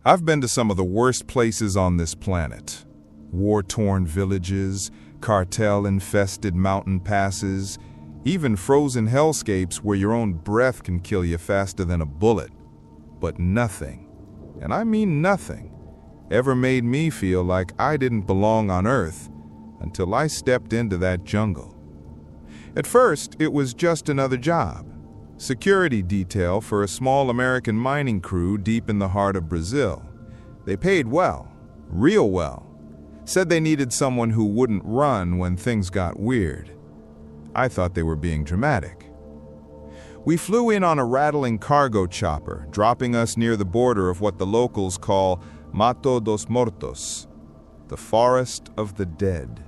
I've been to some of the worst places on this planet. War-torn villages, cartel-infested mountain passes, even frozen hellscapes where your own breath can kill you faster than a bullet. But nothing, and I mean nothing, ever made me feel like I didn't belong on Earth until I stepped into that jungle. At first, it was just another job. Security detail for a small American mining crew deep in the heart of Brazil. They paid well, real well. Said they needed someone who wouldn't run when things got weird. I thought they were being dramatic. We flew in on a rattling cargo chopper, dropping us near the border of what the locals call Mato dos Mortos, the forest of the dead.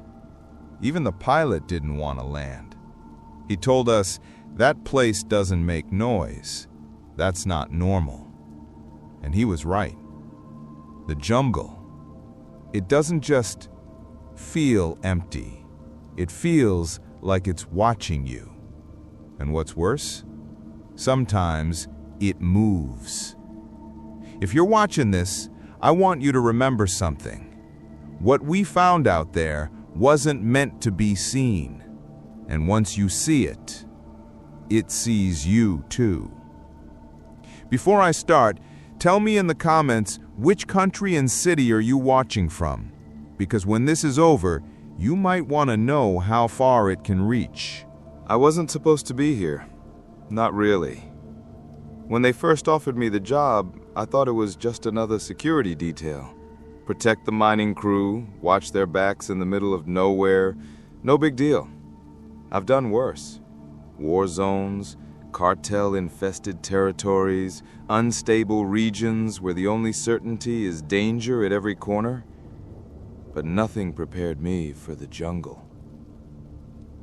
Even the pilot didn't want to land. He told us, that place doesn't make noise. That's not normal. And he was right. The jungle, it doesn't just feel empty. It feels like it's watching you. And what's worse? Sometimes it moves. If you're watching this, I want you to remember something. What we found out there wasn't meant to be seen. And once you see it, it sees you too. Before I start, tell me in the comments which country and city are you watching from? Because when this is over, you might want to know how far it can reach. I wasn't supposed to be here. Not really. When they first offered me the job, I thought it was just another security detail. Protect the mining crew, watch their backs in the middle of nowhere. No big deal. I've done worse. War zones, cartel-infested territories, unstable regions where the only certainty is danger at every corner. But nothing prepared me for the jungle.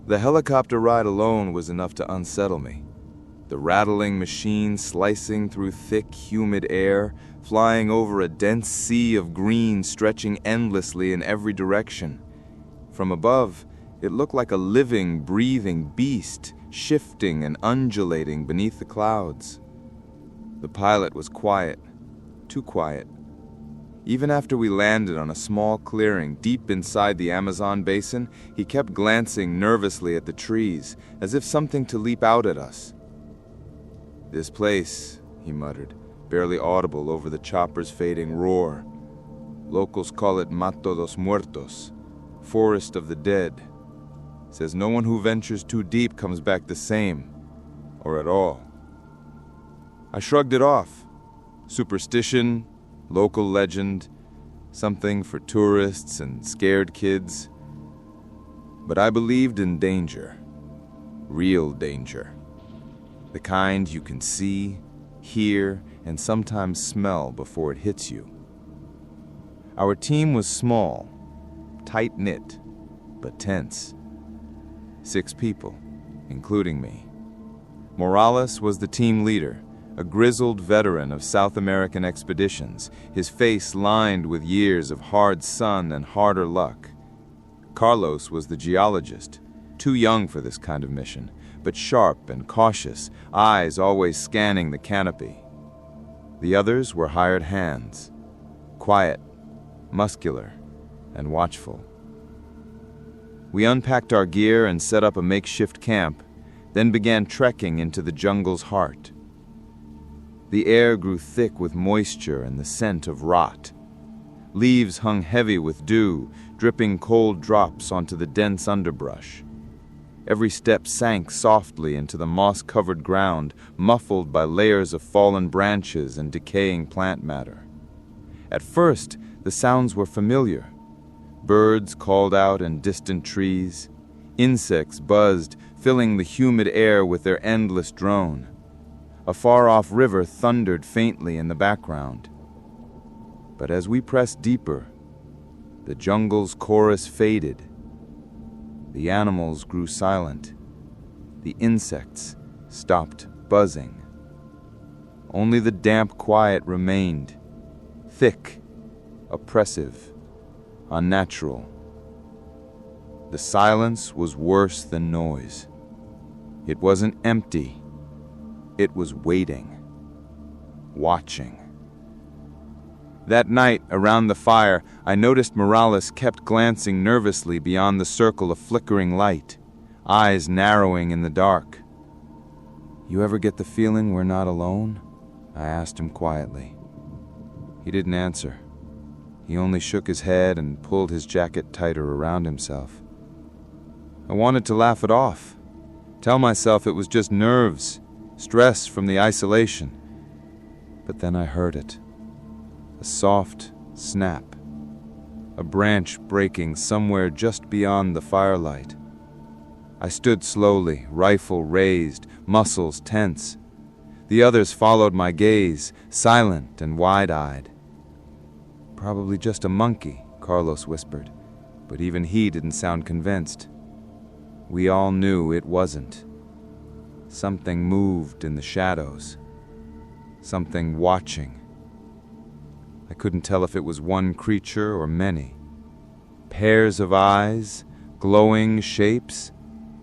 The helicopter ride alone was enough to unsettle me. The rattling machine slicing through thick, humid air, flying over a dense sea of green stretching endlessly in every direction. From above, it looked like a living, breathing beast, shifting and undulating beneath the clouds. The pilot was quiet, too quiet. Even after we landed on a small clearing deep inside the Amazon basin, he kept glancing nervously at the trees, as if something to leap out at us. "This place," he muttered, barely audible over the chopper's fading roar. "Locals call it Mato dos Muertos, forest of the dead. Says no one who ventures too deep comes back the same, or at all." I shrugged it off. Superstition, local legend, something for tourists and scared kids. But I believed in danger. Real danger. The kind you can see, hear, and sometimes smell before it hits you. Our team was small, tight-knit, but tense. 6 people, including me. Morales was the team leader, a grizzled veteran of South American expeditions, his face lined with years of hard sun and harder luck. Carlos was the geologist, too young for this kind of mission, but sharp and cautious, eyes always scanning the canopy. The others were hired hands, quiet, muscular, and watchful. We unpacked our gear and set up a makeshift camp, then began trekking into the jungle's heart. The air grew thick with moisture and the scent of rot. Leaves hung heavy with dew, dripping cold drops onto the dense underbrush. Every step sank softly into the moss-covered ground, muffled by layers of fallen branches and decaying plant matter. At first, the sounds were familiar. Birds called out in distant trees. Insects buzzed, filling the humid air with their endless drone. A far-off river thundered faintly in the background. But as we pressed deeper, the jungle's chorus faded. The animals grew silent. The insects stopped buzzing. Only the damp quiet remained, thick, oppressive, unnatural. The silence was worse than noise. It wasn't empty. It was waiting, watching. That night, around the fire, I noticed Morales kept glancing nervously beyond the circle of flickering light, eyes narrowing in the dark. "You ever get the feeling we're not alone?" I asked him quietly. He didn't answer. He only shook his head and pulled his jacket tighter around himself. I wanted to laugh it off, tell myself it was just nerves, stress from the isolation. But then I heard it. A soft snap. A branch breaking somewhere just beyond the firelight. I stood slowly, rifle raised, muscles tense. The others followed my gaze, silent and wide-eyed. "Probably just a monkey," Carlos whispered, but even he didn't sound convinced. We all knew it wasn't. Something moved in the shadows. Something watching. I couldn't tell if it was one creature or many. Pairs of eyes, glowing shapes,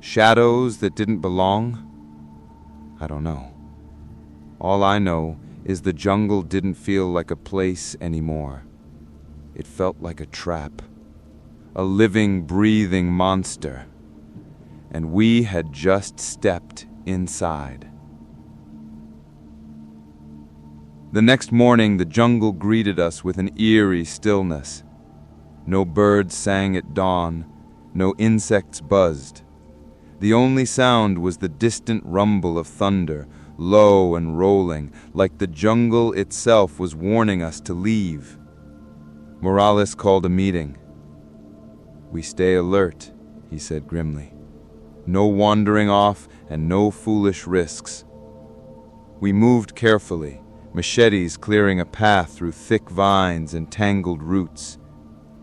shadows that didn't belong. I don't know. All I know is the jungle didn't feel like a place anymore. It felt like a trap, a living, breathing monster. And we had just stepped inside. The next morning, the jungle greeted us with an eerie stillness. No birds sang at dawn, no insects buzzed. The only sound was the distant rumble of thunder, low and rolling, like the jungle itself was warning us to leave. Morales called a meeting. "We stay alert," he said grimly. "No wandering off and no foolish risks." We moved carefully, machetes clearing a path through thick vines and tangled roots.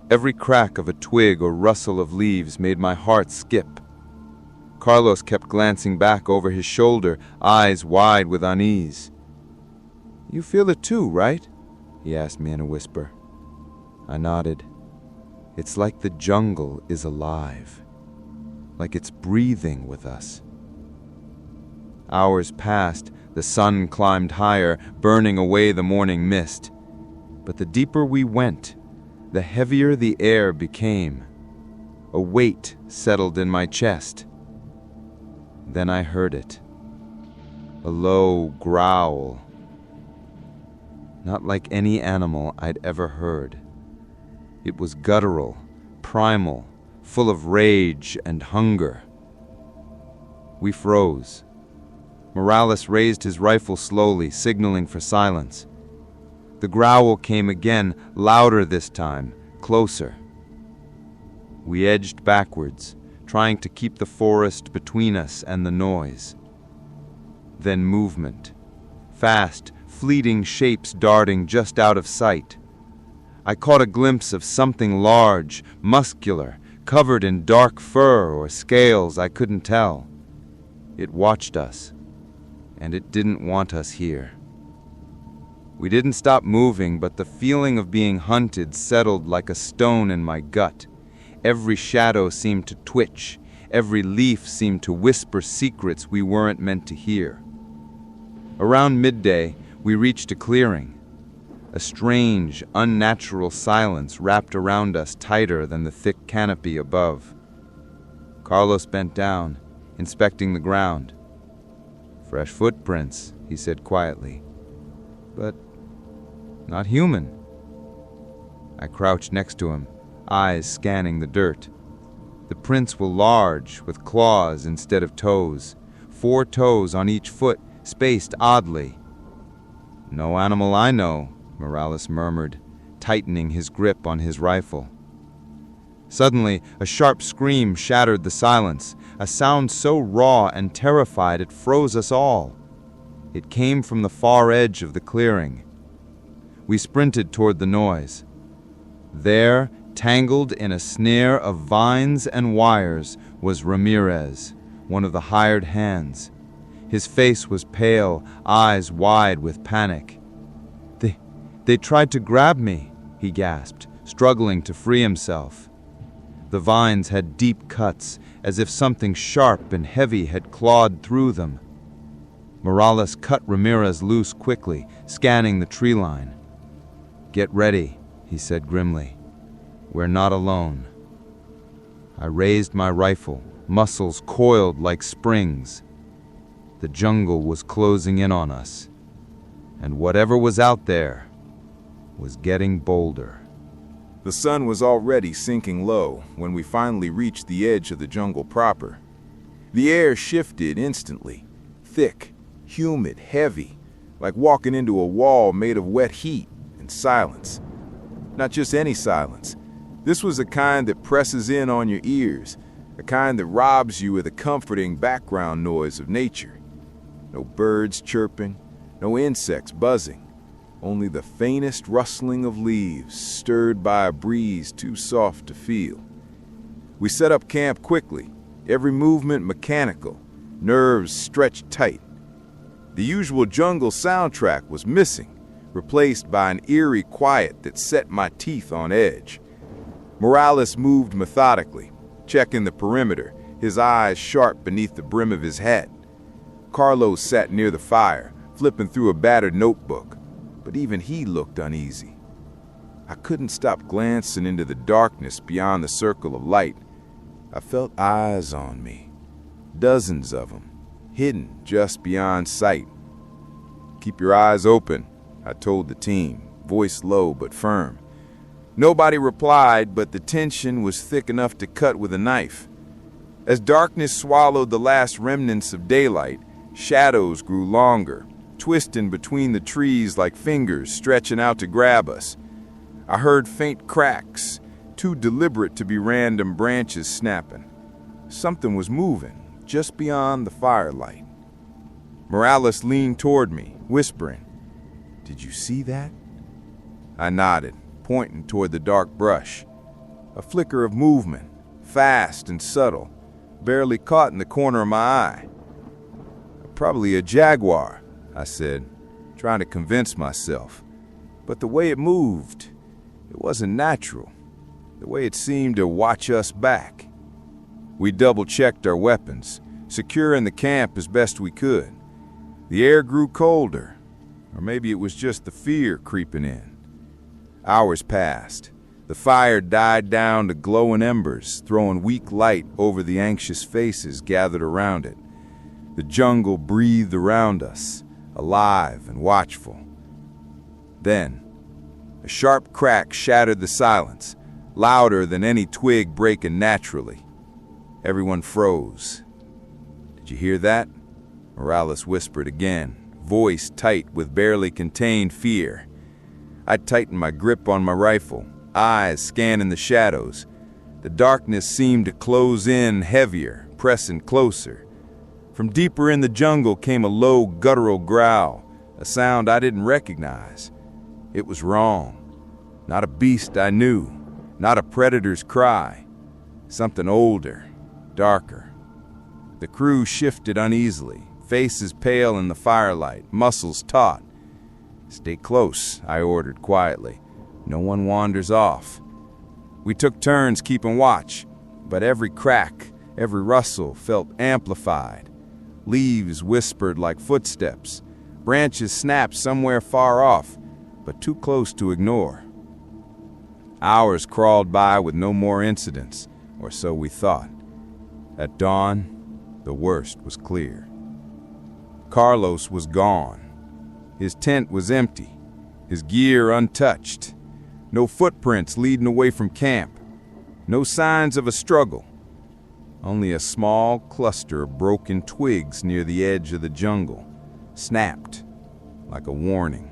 Every crack of a twig or rustle of leaves made my heart skip. Carlos kept glancing back over his shoulder, eyes wide with unease. "You feel it too, right?" he asked me in a whisper. I nodded. It's like the jungle is alive, like it's breathing with us. Hours passed, the sun climbed higher, burning away the morning mist. But the deeper we went, the heavier the air became. A weight settled in my chest. Then I heard it. A low growl. Not like any animal I'd ever heard. It was guttural, primal, full of rage and hunger. We froze. Morales raised his rifle slowly, signaling for silence. The growl came again, louder this time, closer. We edged backwards, trying to keep the forest between us and the noise. Then movement. Fast, fleeting shapes darting just out of sight. I caught a glimpse of something large, muscular, covered in dark fur or scales I couldn't tell. It watched us, and it didn't want us here. We didn't stop moving, but the feeling of being hunted settled like a stone in my gut. Every shadow seemed to twitch. Every leaf seemed to whisper secrets we weren't meant to hear. Around midday, we reached a clearing. A strange, unnatural silence wrapped around us tighter than the thick canopy above. Carlos bent down, inspecting the ground. "Fresh footprints," he said quietly. "But not human." I crouched next to him, eyes scanning the dirt. The prints were large, with claws instead of toes. 4 toes on each foot, spaced oddly. "No animal I know," Morales murmured, tightening his grip on his rifle. Suddenly, a sharp scream shattered the silence, a sound so raw and terrified it froze us all. It came from the far edge of the clearing. We sprinted toward the noise. There, tangled in a snare of vines and wires, was Ramirez, one of the hired hands. His face was pale, eyes wide with panic. They tried to grab me," he gasped, struggling to free himself. The vines had deep cuts, as if something sharp and heavy had clawed through them. Morales cut Ramirez loose quickly, scanning the tree line. "Get ready," he said grimly. "We're not alone." I raised my rifle, muscles coiled like springs. The jungle was closing in on us, and whatever was out there was getting bolder. The sun was already sinking low when we finally reached the edge of the jungle proper. The air shifted instantly, thick, humid, heavy, like walking into a wall made of wet heat and silence. Not just any silence. This was the kind that presses in on your ears, the kind that robs you of the comforting background noise of nature. No birds chirping, no insects buzzing, only the faintest rustling of leaves stirred by a breeze too soft to feel. We set up camp quickly, every movement mechanical, nerves stretched tight. The usual jungle soundtrack was missing, replaced by an eerie quiet that set my teeth on edge. Morales moved methodically, checking the perimeter, his eyes sharp beneath the brim of his hat. Carlos sat near the fire, flipping through a battered notebook, but even he looked uneasy. I couldn't stop glancing into the darkness beyond the circle of light. I felt eyes on me, dozens of them, hidden just beyond sight. "Keep your eyes open," I told the team, voice low but firm. Nobody replied, but the tension was thick enough to cut with a knife. As darkness swallowed the last remnants of daylight, shadows grew longer, twisting between the trees like fingers stretching out to grab us. I heard faint cracks, too deliberate to be random branches snapping. Something was moving just beyond the firelight. Morales leaned toward me, whispering, "Did you see that?" I nodded, pointing toward the dark brush. A flicker of movement, fast and subtle, barely caught in the corner of my eye. "Probably a jaguar," I said, trying to convince myself. But the way it moved, it wasn't natural. The way it seemed to watch us back. We double-checked our weapons, securing the camp as best we could. The air grew colder, or maybe it was just the fear creeping in. Hours passed. The fire died down to glowing embers, throwing weak light over the anxious faces gathered around it. The jungle breathed around us, alive and watchful. Then, a sharp crack shattered the silence, louder than any twig breaking naturally. Everyone froze. "Did you hear that?" Morales whispered again, voice tight with barely contained fear. I tightened my grip on my rifle, eyes scanning the shadows. The darkness seemed to close in heavier, pressing closer. From deeper in the jungle came a low, guttural growl, a sound I didn't recognize. It was wrong. Not a beast I knew, not a predator's cry. Something older, darker. The crew shifted uneasily, faces pale in the firelight, muscles taut. "Stay close," I ordered quietly. "No one wanders off." We took turns keeping watch, but every crack, every rustle felt amplified. Leaves whispered like footsteps. Branches snapped somewhere far off, but too close to ignore. Hours crawled by with no more incidents, or so we thought. At dawn, the worst was clear. Carlos was gone. His tent was empty, his gear untouched. No footprints leading away from camp. No signs of a struggle. Only a small cluster of broken twigs near the edge of the jungle, snapped like a warning.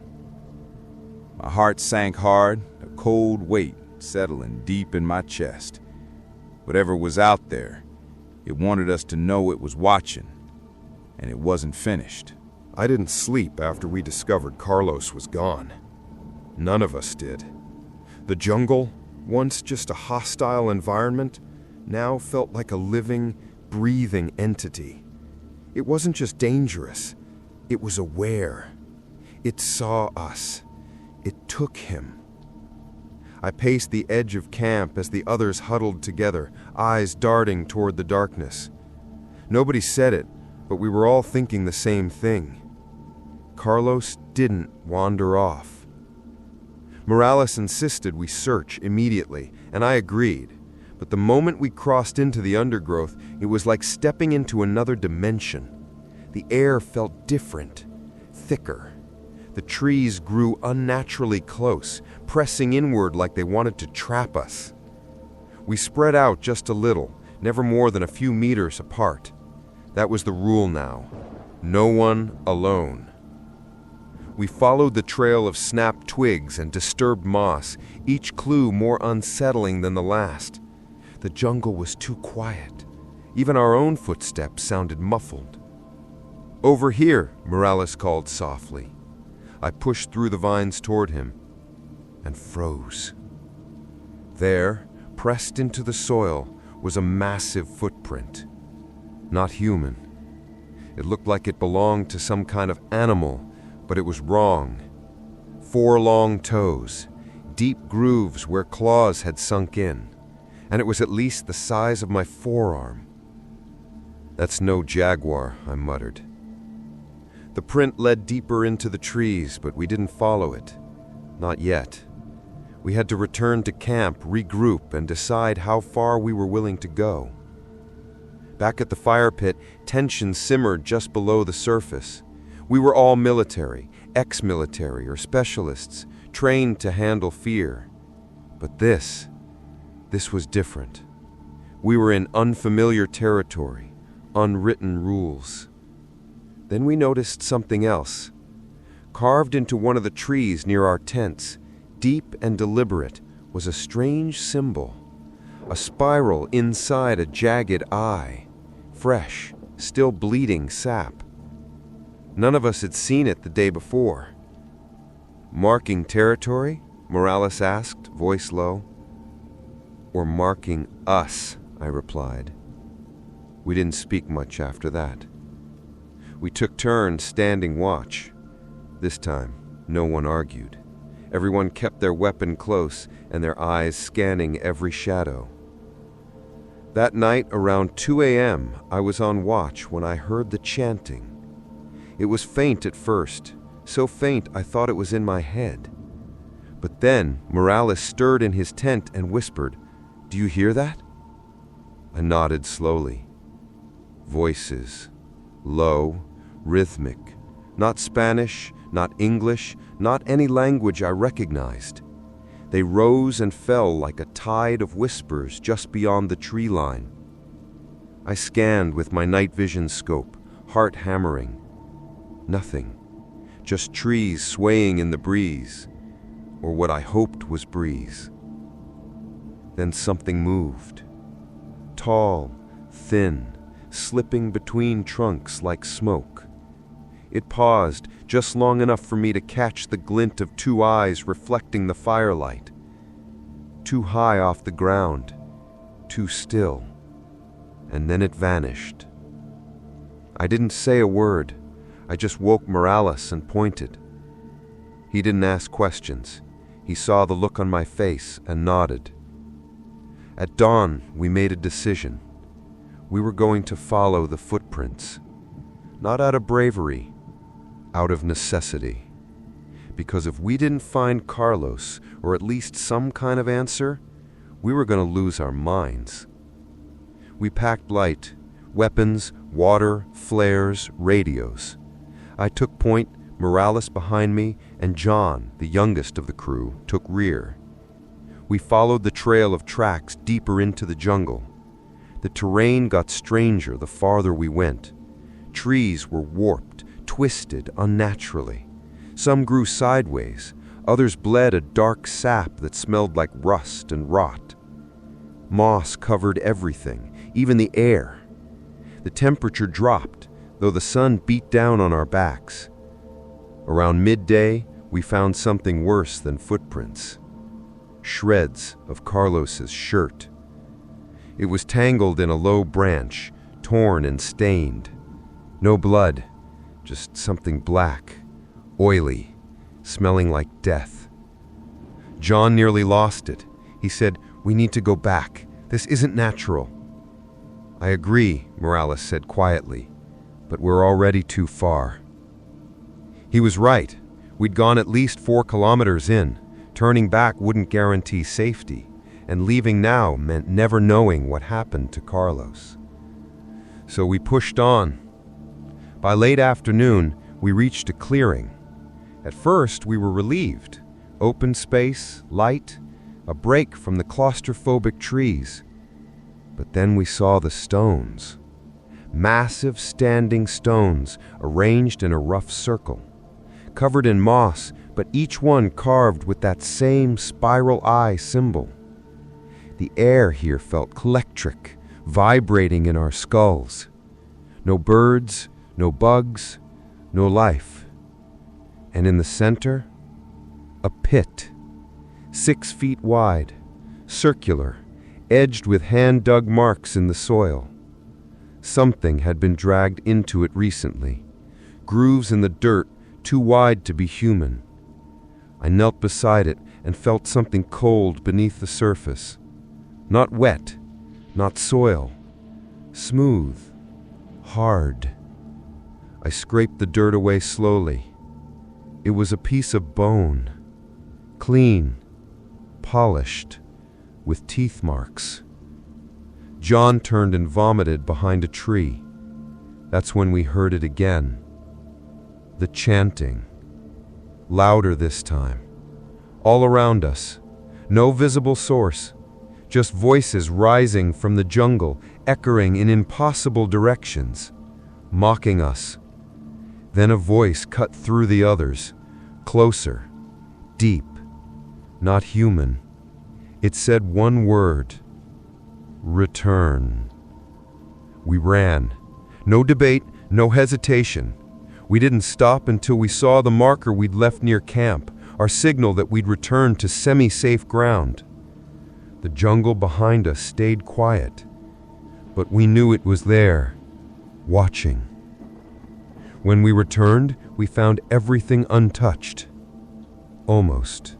My heart sank hard, a cold weight settling deep in my chest. Whatever was out there, it wanted us to know it was watching, and it wasn't finished. I didn't sleep after we discovered Carlos was gone. None of us did. The jungle, once just a hostile environment, now felt like a living, breathing entity. It wasn't just dangerous, it was aware. It saw us. It took him. I paced the edge of camp as the others huddled together, eyes darting toward the darkness. Nobody said it, but we were all thinking the same thing. Carlos didn't wander off. Morales insisted we search immediately, and I agreed. But the moment we crossed into the undergrowth, it was like stepping into another dimension. The air felt different, thicker. The trees grew unnaturally close, pressing inward like they wanted to trap us. We spread out just a little, never more than a few meters apart. That was the rule now. No one alone. We followed the trail of snapped twigs and disturbed moss, each clue more unsettling than the last. The jungle was too quiet. Even our own footsteps sounded muffled. "Over here," Morales called softly. I pushed through the vines toward him and froze. There, pressed into the soil, was a massive footprint. Not human. It looked like it belonged to some kind of animal, but it was wrong. 4 long toes, deep grooves where claws had sunk in, and it was at least the size of my forearm. "That's no jaguar," I muttered. The print led deeper into the trees, but we didn't follow it. Not yet. We had to return to camp, regroup, and decide how far we were willing to go. Back at the fire pit, tension simmered just below the surface. We were all military, ex-military or specialists, trained to handle fear. But this was different. We were in unfamiliar territory, unwritten rules. Then we noticed something else. Carved into one of the trees near our tents, deep and deliberate, was a strange symbol. A spiral inside a jagged eye. Fresh, still bleeding sap. None of us had seen it the day before. "Marking territory?" Morales asked, voice low. "Or marking us," I replied. We didn't speak much after that. We took turns standing watch. This time, no one argued. Everyone kept their weapon close and their eyes scanning every shadow. That night, around 2 a.m., I was on watch when I heard the chanting. It was faint at first, so faint I thought it was in my head. But then Morales stirred in his tent and whispered, "Do you hear that?" I nodded slowly. Voices. Low, rhythmic. Not Spanish, not English, not any language I recognized. They rose and fell like a tide of whispers just beyond the tree line. I scanned with my night vision scope, heart hammering. Nothing. Just trees swaying in the breeze, or what I hoped was breeze. Then something moved. Tall, thin, slipping between trunks like smoke. It paused just long enough for me to catch the glint of 2 eyes reflecting the firelight. Too high off the ground, too still, and then it vanished. I didn't say a word. I just woke Morales and pointed. He didn't ask questions. He saw the look on my face and nodded. At dawn, we made a decision. We were going to follow the footprints. Not out of bravery, out of necessity. Because if we didn't find Carlos, or at least some kind of answer, we were going to lose our minds. We packed light, weapons, water, flares, radios. I took point, Morales behind me, and John, the youngest of the crew, took rear. We followed the trail of tracks deeper into the jungle. The terrain got stranger the farther we went. Trees were warped, twisted unnaturally. Some grew sideways, others bled a dark sap that smelled like rust and rot. Moss covered everything, even the air. The temperature dropped, though the sun beat down on our backs. Around midday, we found something worse than footprints. Shreds of Carlos's shirt. It was tangled in a low branch, torn and stained. No blood, just something black, oily, smelling like death. John nearly lost it. He said, "We need to go back. This isn't natural." "I agree," Morales said quietly, "but we're already too far." He was right. We'd gone at least 4 kilometers in, Turning back wouldn't guarantee safety, and leaving now meant never knowing what happened to Carlos. So we pushed on. By late afternoon, we reached a clearing. At first, we were relieved. Open space, light, a break from the claustrophobic trees. But then we saw the stones. Massive standing stones arranged in a rough circle, covered in moss, but each one carved with that same spiral eye symbol. The air here felt electric, vibrating in our skulls. No birds, no bugs, no life. And in the center, a pit, 6 feet wide, circular, edged with hand-dug marks in the soil. Something had been dragged into it recently, grooves in the dirt too wide to be human. I knelt beside it and felt something cold beneath the surface. Not wet, not soil, smooth, hard. I scraped the dirt away slowly. It was a piece of bone, clean, polished, with teeth marks. John turned and vomited behind a tree. That's when we heard it again. The chanting. Louder this time. All around us. No visible source. Just voices rising from the jungle, echoing in impossible directions, mocking us. Then a voice cut through the others, closer, deep, not human. It said one word: return. We ran. No debate, no hesitation. We didn't stop until we saw the marker we'd left near camp, our signal that we'd return to semi-safe ground. The jungle behind us stayed quiet, but we knew it was there, watching. When we returned, we found everything untouched. Almost.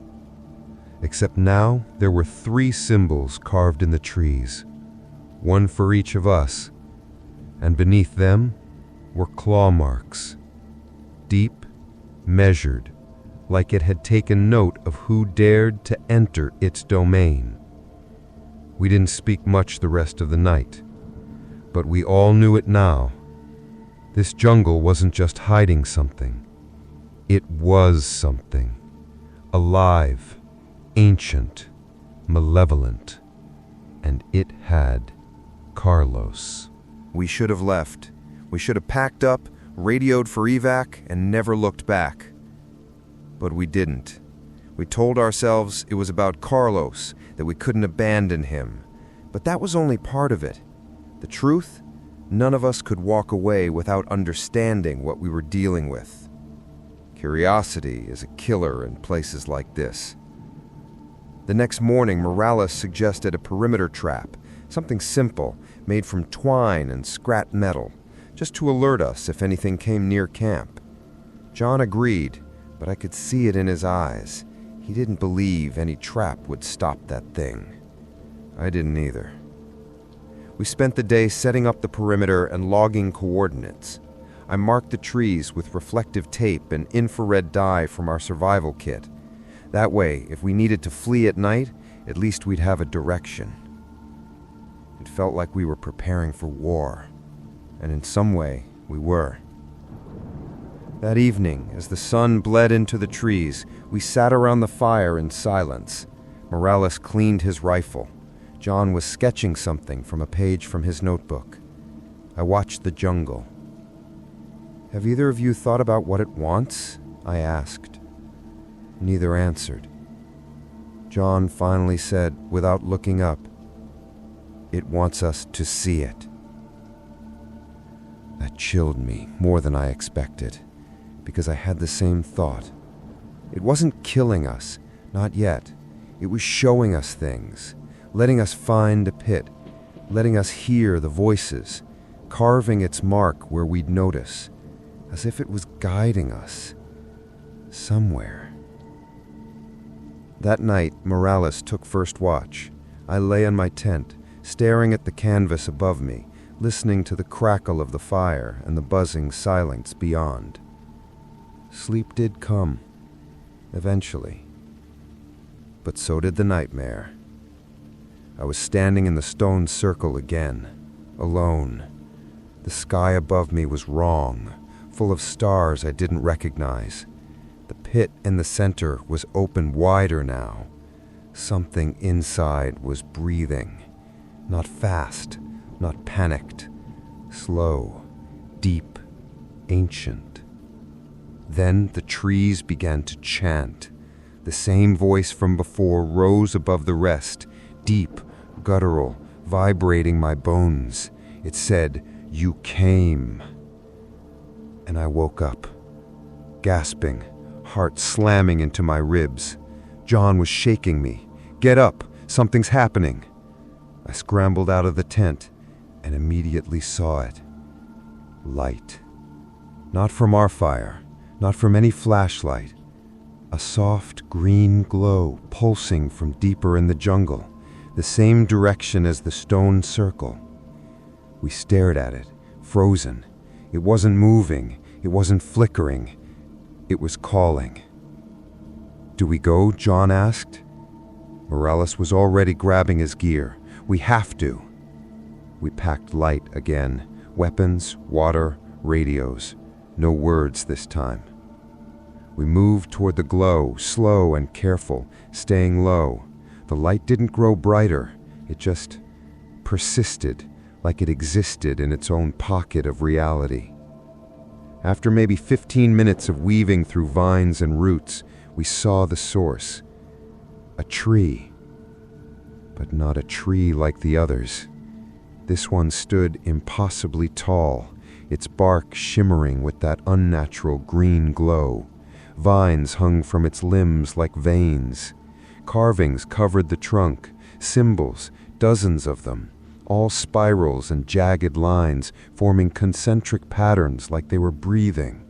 Except now there were 3 symbols carved in the trees, one for each of us, and beneath them were claw marks, deep, measured, like it had taken note of who dared to enter its domain. We didn't speak much the rest of the night, but we all knew it now. This jungle wasn't just hiding something. It was something. Alive, ancient, malevolent. And it had Carlos. We should have left. We should have packed up, radioed for evac, and never looked back. But we didn't. We told ourselves it was about Carlos, that we couldn't abandon him. But that was only part of it. The truth? None of us could walk away without understanding what we were dealing with. Curiosity is a killer in places like this. The next morning, Morales suggested a perimeter trap, something simple, made from twine and scrap metal, just to alert us if anything came near camp. John agreed, but I could see it in his eyes. He didn't believe any trap would stop that thing. I didn't either. We spent the day setting up the perimeter and logging coordinates. I marked the trees with reflective tape and infrared dye from our survival kit. That way, if we needed to flee at night, at least we'd have a direction. It felt like we were preparing for war, and in some way, we were. That evening, as the sun bled into the trees, we sat around the fire in silence. Morales cleaned his rifle. John was sketching something from a page from his notebook. I watched the jungle. "Have either of you thought about what it wants?" I asked. Neither answered. John finally said, without looking up, "It wants us to see it." That chilled me more than I expected, because I had the same thought. It wasn't killing us, not yet. It was showing us things, letting us find a pit, letting us hear the voices, carving its mark where we'd notice, as if it was guiding us somewhere. That night, Morales took first watch. I lay in my tent, staring at the canvas above me, listening to the crackle of the fire and the buzzing silence beyond. Sleep did come, eventually. but so did the nightmare. I was standing in the stone circle again, alone. The sky above me was wrong, full of stars I didn't recognize. The pit in the center was open wider now. Something inside was breathing. Not fast, not panicked. Slow, deep, ancient. Then the trees began to chant. The same voice from before rose above the rest, deep, guttural, vibrating my bones. It said, "You came." And I woke up, gasping, heart slamming into my ribs. John was shaking me. "Get up, something's happening." I scrambled out of the tent and immediately saw it. Light. Not from our fire, not from any flashlight. A soft green glow pulsing from deeper in the jungle, the same direction as the stone circle. We stared at it, frozen. It wasn't moving, it wasn't flickering. It was calling. "Do we go?" John asked. Morales was already grabbing his gear. "We have to." We packed light again. Weapons, water, radios. No words this time. We moved toward the glow, slow and careful, staying low. The light didn't grow brighter. It just persisted, like it existed in its own pocket of reality. After maybe 15 minutes of weaving through vines and roots, we saw the source. A tree. But not a tree like the others. This one stood impossibly tall, its bark shimmering with that unnatural green glow. Vines hung from its limbs like veins. Carvings covered the trunk, symbols, dozens of them, all spirals and jagged lines forming concentric patterns like they were breathing.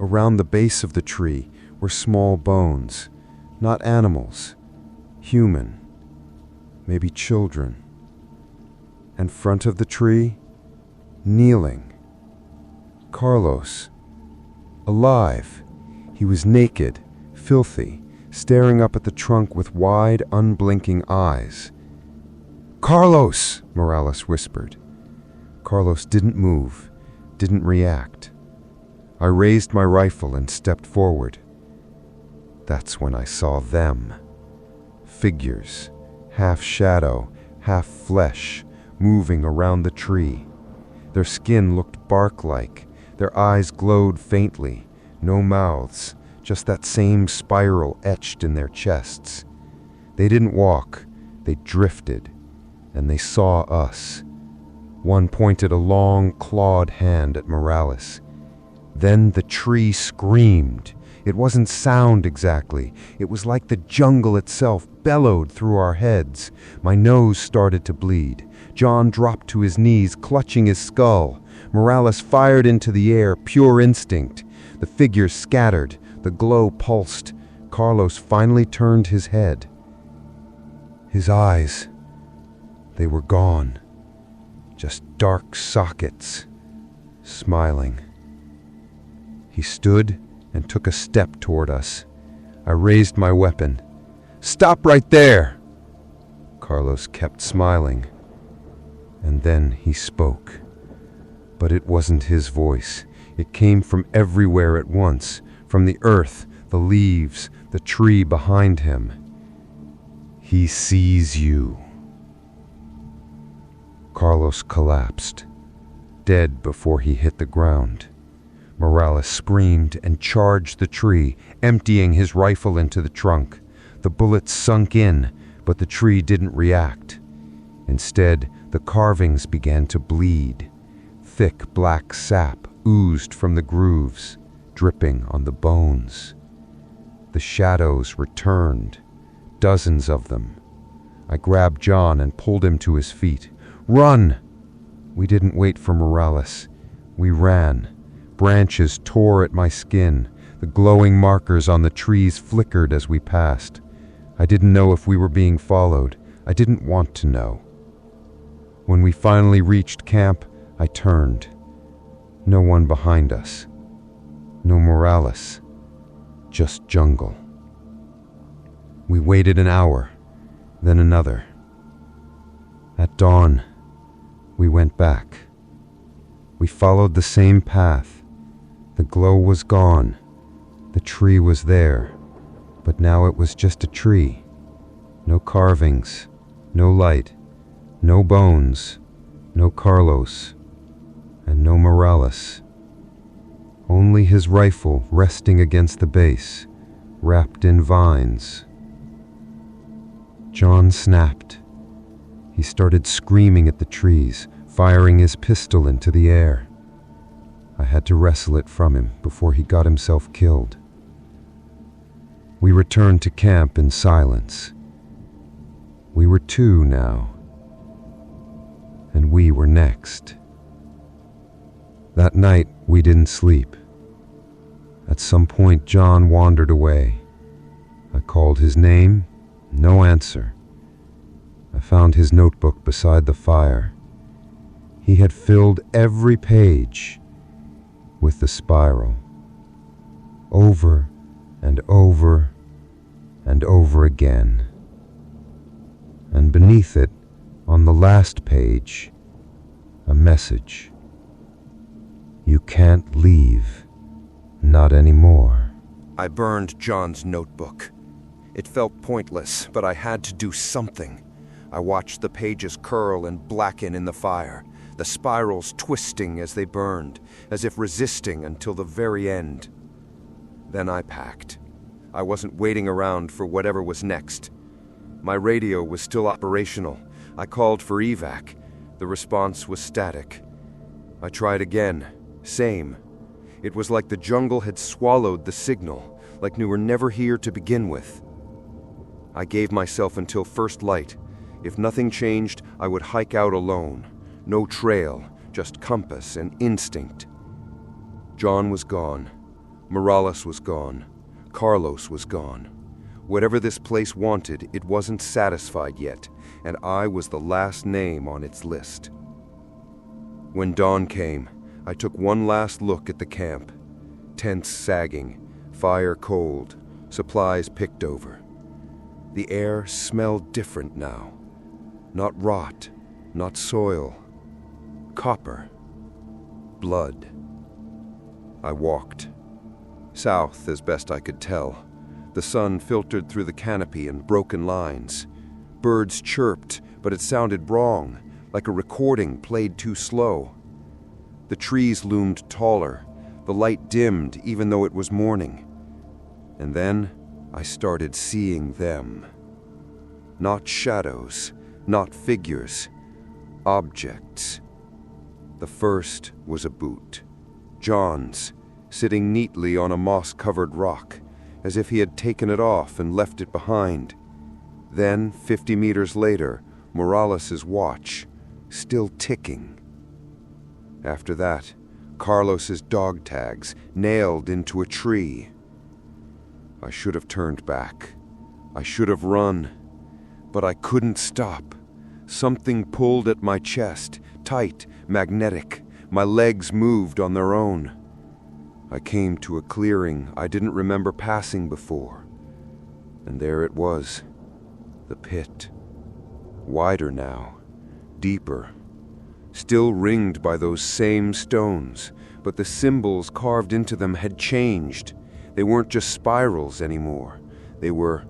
Around the base of the tree were small bones, not animals, human, maybe children. In front of the tree, kneeling, Carlos, alive. He was naked, filthy, staring up at the trunk with wide, unblinking eyes. "Carlos!" Morales whispered. Carlos didn't move, didn't react. I raised my rifle and stepped forward. That's when I saw them. Figures, half shadow, half flesh, moving around the tree. Their skin looked bark-like. Their eyes glowed faintly. No mouths, just that same spiral etched in their chests. They didn't walk, they drifted, and they saw us. One pointed a long, clawed hand at Morales. Then the tree screamed. It wasn't sound exactly. It was like the jungle itself bellowed through our heads. My nose started to bleed. John dropped to his knees, clutching his skull. Morales fired into the air, pure instinct. The figures scattered. The glow pulsed. Carlos finally turned his head. His eyes, they were gone. Just dark sockets, smiling. He stood and took a step toward us. I raised my weapon. "Stop right there!" Carlos kept smiling. And then he spoke. But it wasn't his voice. It came from everywhere at once, from the earth, the leaves, the tree behind him. "He sees you." Carlos collapsed, dead before he hit the ground. Morales screamed and charged the tree, emptying his rifle into the trunk. The bullets sunk in, but the tree didn't react. Instead, the carvings began to bleed. Thick black sap oozed from the grooves, dripping on the bones. The shadows returned, dozens of them. I grabbed John and pulled him to his feet. "Run!" We didn't wait for Morales. We ran. Branches tore at my skin. The glowing markers on the trees flickered as we passed. I didn't know if we were being followed. I didn't want to know. When we finally reached camp, I turned. No one behind us. No Morales. Just jungle. We waited an hour, then another. At dawn, we went back. We followed the same path. The glow was gone. The tree was there, but now it was just a tree. No carvings, no light, no bones, no Carlos, and no Morales. Only his rifle resting against the base, wrapped in vines. John snapped. He started screaming at the trees, firing his pistol into the air. I had to wrestle it from him before he got himself killed. We returned to camp in silence. We were two now, and we were next. That night, we didn't sleep. At some point, John wandered away. I called his name, no answer. I found his notebook beside the fire. He had filled every page with the spiral, over and over and over again. And beneath it, on the last page, a message. You can't leave, not anymore. I burned John's notebook. It felt pointless, but I had to do something. I watched the pages curl and blacken in the fire, the spirals twisting as they burned, as if resisting until the very end. Then I packed. I wasn't waiting around for whatever was next. My radio was still operational. I called for evac. The response was static. I tried again. Same. It was like the jungle had swallowed the signal, like we were never here to begin with. I gave myself until first light. If nothing changed, I would hike out alone. No trail, just compass and instinct. John was gone. Morales was gone. Carlos was gone. Whatever this place wanted, it wasn't satisfied yet, and I was the last name on its list. When dawn came, I took one last look at the camp. Tents sagging, fire cold, supplies picked over. The air smelled different now. Not rot, not soil. Copper. Blood. I walked. South as best I could tell. The sun filtered through the canopy in broken lines. Birds chirped, but it sounded wrong, like a recording played too slow. The trees loomed taller. The light dimmed even though it was morning. And then I started seeing them. Not shadows, not figures, objects. The first was a boot. John's, sitting neatly on a moss-covered rock, as if he had taken it off and left it behind. Then, 50 meters later, Morales' watch, still ticking. After that, Carlos's dog tags, nailed into a tree. I should have turned back. I should have run. But I couldn't stop. Something pulled at my chest, tight, magnetic. My legs moved on their own. I came to a clearing I didn't remember passing before. And there it was, the pit. Wider now, deeper. Still ringed by those same stones, but the symbols carved into them had changed. They weren't just spirals anymore. They were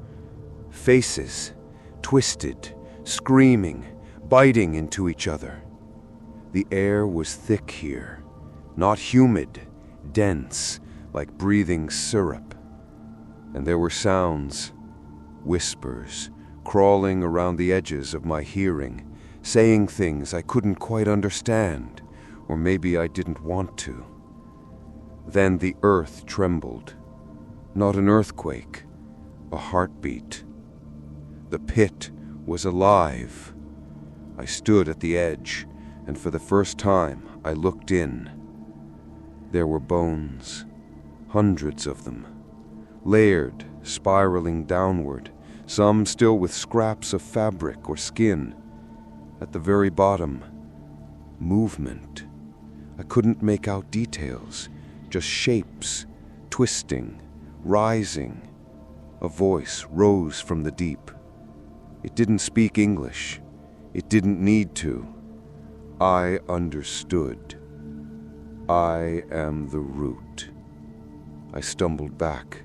faces, twisted, screaming, biting into each other. The air was thick here, not humid, dense, like breathing syrup. And there were sounds, whispers, crawling around the edges of my hearing, saying things I couldn't quite understand, or maybe I didn't want to. Then the earth trembled. Not an earthquake, a heartbeat. The pit was alive. I stood at the edge, and for the first time I looked in. There were bones, hundreds of them, layered, spiraling downward, some still with scraps of fabric or skin. At the very bottom, movement. I couldn't make out details, just shapes, twisting, rising. A voice rose from the deep. It didn't speak English. It didn't need to. I understood. I am the root. I stumbled back.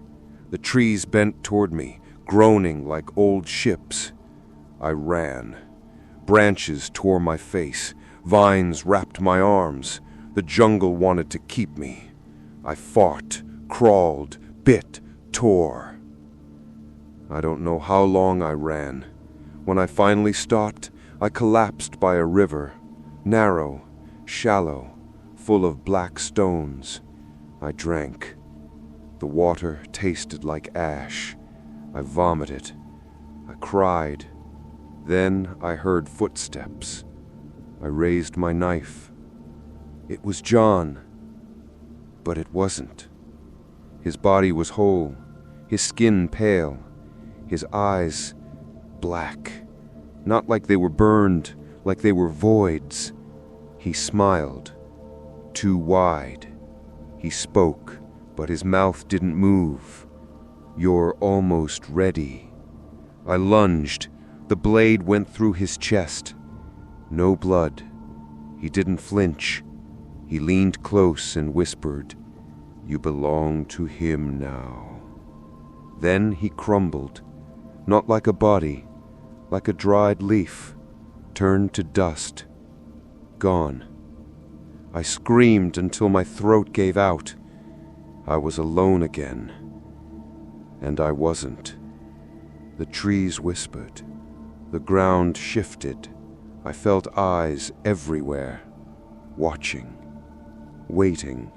The trees bent toward me, groaning like old ships. I ran. Branches tore my face. Vines wrapped my arms. The jungle wanted to keep me. I fought, crawled, bit, tore. I don't know how long I ran. When I finally stopped, I collapsed by a river, narrow, shallow, full of black stones. I drank. The water tasted like ash. I vomited. I cried. Then I heard footsteps. I raised my knife. It was John. But it wasn't. His body was whole, his skin pale, his eyes black. Not like they were burned, like they were voids. He smiled, too wide. He spoke, but his mouth didn't move. You're almost ready. I lunged. The blade went through his chest. No blood. He didn't flinch. He leaned close and whispered, "You belong to him now." Then he crumbled, not like a body, like a dried leaf, turned to dust. Gone. I screamed until my throat gave out. I was alone again. And I wasn't. The trees whispered. The ground shifted. I felt eyes everywhere, watching, waiting.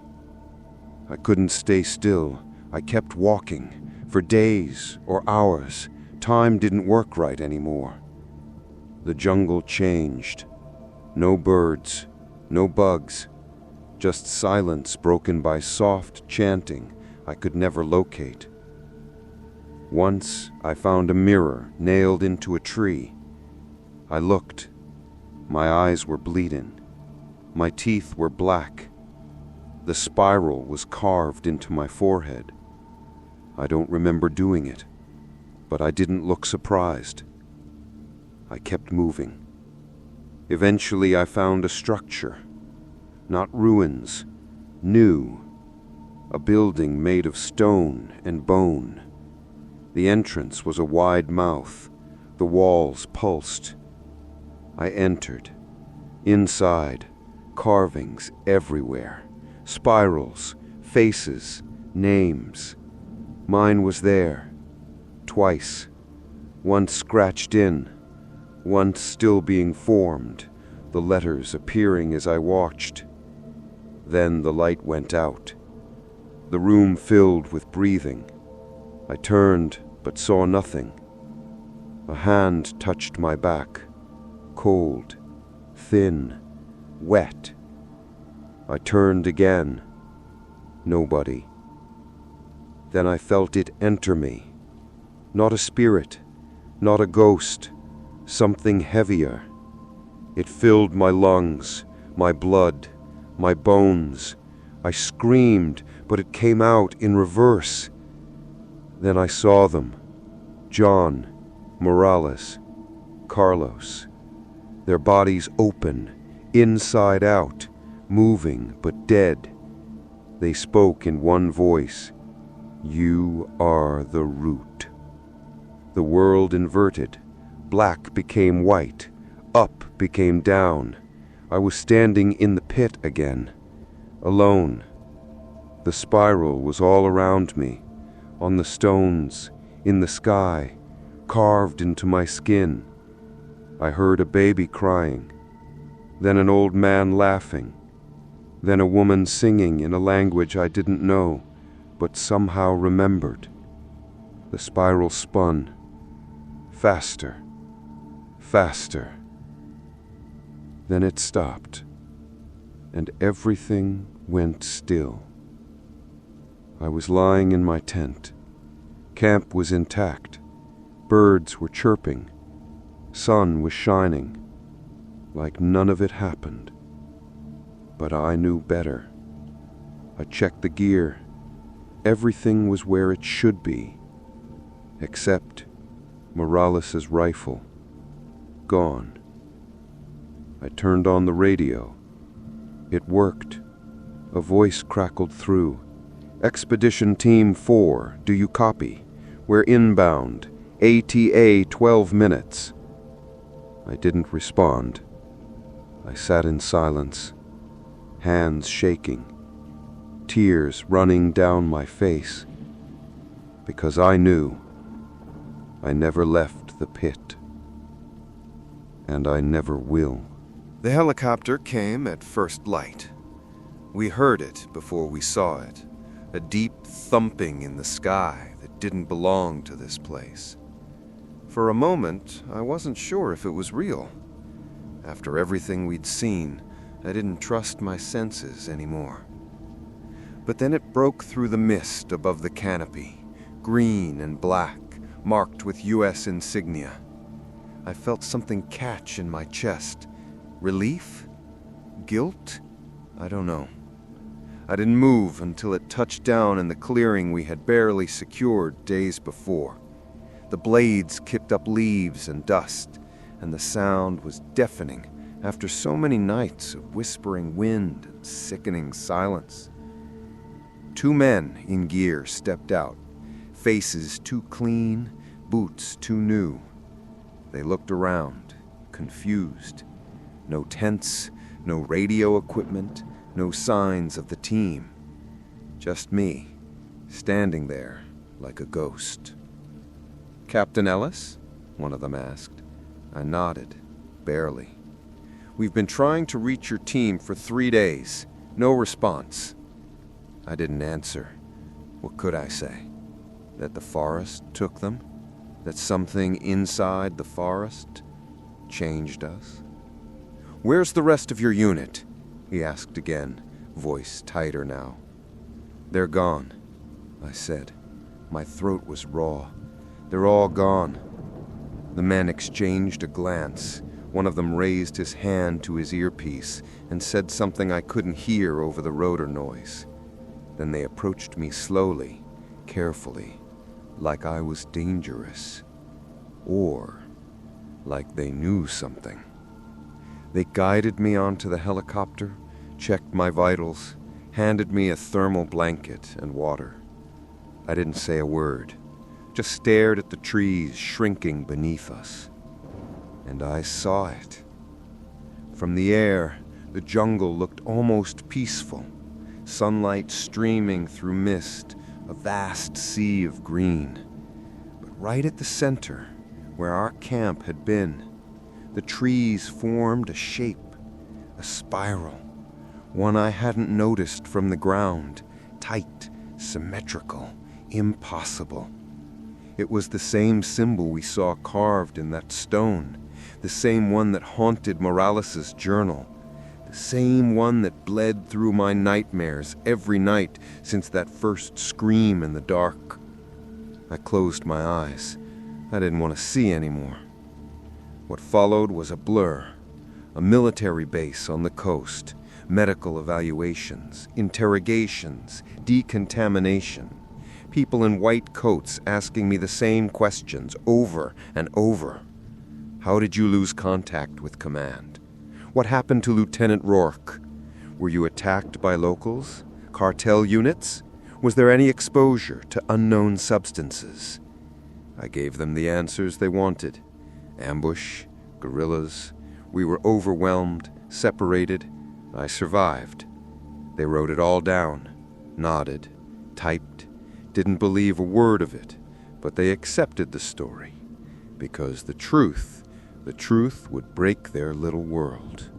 I couldn't stay still. I kept walking, for days or hours. Time didn't work right anymore. The jungle changed. No birds, no bugs, just silence broken by soft chanting I could never locate. Once I found a mirror nailed into a tree. I looked. My eyes were bleeding. My teeth were black. The spiral was carved into my forehead. I don't remember doing it, but I didn't look surprised. I kept moving. Eventually I found a structure. Not ruins, new. A building made of stone and bone. The entrance was a wide mouth. The walls pulsed. I entered. Inside, carvings everywhere. Spirals, faces, names. Mine was there. Twice. Once scratched in. Once still being formed. The letters appearing as I watched. Then the light went out. The room filled with breathing. I turned, but saw nothing. A hand touched my back. Cold, thin, wet. I turned again. Nobody. Then I felt it enter me. Not a spirit, not a ghost, something heavier. It filled my lungs, my blood, my bones. I screamed, but it came out in reverse. Then I saw them. John, Morales, Carlos. Their bodies open, inside out, moving but dead. They spoke in one voice. You are the root. The world inverted. Black became white. Up became down. I was standing in the pit again. Alone. The spiral was all around me. On the stones, in the sky, carved into my skin. I heard a baby crying. Then an old man laughing. Then a woman singing in a language I didn't know, but somehow remembered. The spiral spun. Faster. Faster. Then it stopped, and everything went still. I was lying in my tent. Camp was intact. Birds were chirping. Sun was shining. Like none of it happened. But I knew better. I checked the gear. Everything was where it should be. except Morales's rifle. Gone. I turned on the radio. It worked. A voice crackled through. "Expedition Team 4, do you copy? We're inbound. ATA 12 minutes. I didn't respond. I sat in silence, hands shaking, tears running down my face, because I knew I never left the pit, and I never will. The helicopter came at first light. We heard it before we saw it, a deep thumping in the sky that didn't belong to this place. For a moment, I wasn't sure if it was real. After everything we'd seen, I didn't trust my senses anymore. But then it broke through the mist above the canopy, green and black, marked with US insignia. I felt something catch in my chest. Relief? Guilt? I don't know. I didn't move until it touched down in the clearing we had barely secured days before. The blades kicked up leaves and dust, and the sound was deafening after so many nights of whispering wind and sickening silence. 2 men in gear stepped out, faces too clean, boots too new. They looked around, confused. No tents, no radio equipment, no signs of the team. Just me, standing there like a ghost. "Captain Ellis?" one of them asked. I nodded, barely. "We've been trying to reach your team for 3 days. No response." I didn't answer. What could I say? That the forest took them? That something inside the forest changed us? "Where's the rest of your unit?" he asked again, voice tighter now. "They're gone," I said. My throat was raw. "They're all gone." The men exchanged a glance. One of them raised his hand to his earpiece and said something I couldn't hear over the rotor noise. Then they approached me slowly, carefully, like I was dangerous. Or like they knew something. They guided me onto the helicopter, checked my vitals, handed me a thermal blanket and water. I didn't say a word, just stared at the trees shrinking beneath us. And I saw it. From the air, the jungle looked almost peaceful, sunlight streaming through mist, a vast sea of green. But right at the center, where our camp had been, the trees formed a shape, a spiral, one I hadn't noticed from the ground, tight, symmetrical, impossible. It was the same symbol we saw carved in that stone, the same one that haunted Morales's journal, the same one that bled through my nightmares every night since that first scream in the dark. I closed my eyes. I didn't want to see anymore. What followed was a blur, a military base on the coast, medical evaluations, interrogations, decontamination. People in white coats asking me the same questions over and over. How did you lose contact with command? What happened to Lieutenant Rourke? Were you attacked by locals? Cartel units? Was there any exposure to unknown substances? I gave them the answers they wanted. Ambush, guerrillas. We were overwhelmed, separated. I survived. They wrote it all down, nodded, typed. Didn't believe a word of it, but they accepted the story, because the truth would break their little world.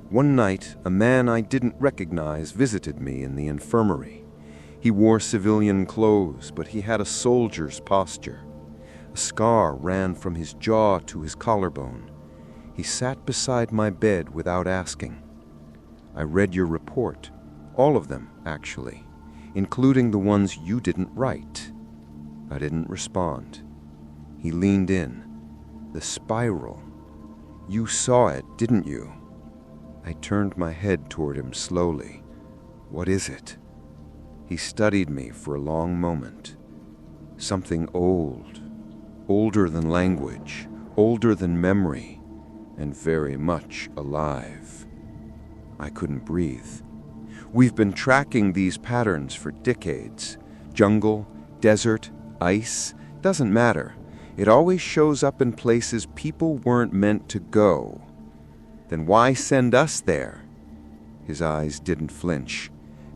One night, a man I didn't recognize visited me in the infirmary. He wore civilian clothes, but he had a soldier's posture. A scar ran from his jaw to his collarbone. He sat beside my bed without asking. I read your report, all of them, actually, including the ones you didn't write. I didn't respond. He leaned in. The spiral. You saw it, didn't you? I turned my head toward him slowly. What is it? He studied me for a long moment. Something old, older than language, older than memory, and very much alive. I couldn't breathe. We've been tracking these patterns for decades. Jungle, desert, ice, doesn't matter. It always shows up in places people weren't meant to go. Then why send us there? His eyes didn't flinch.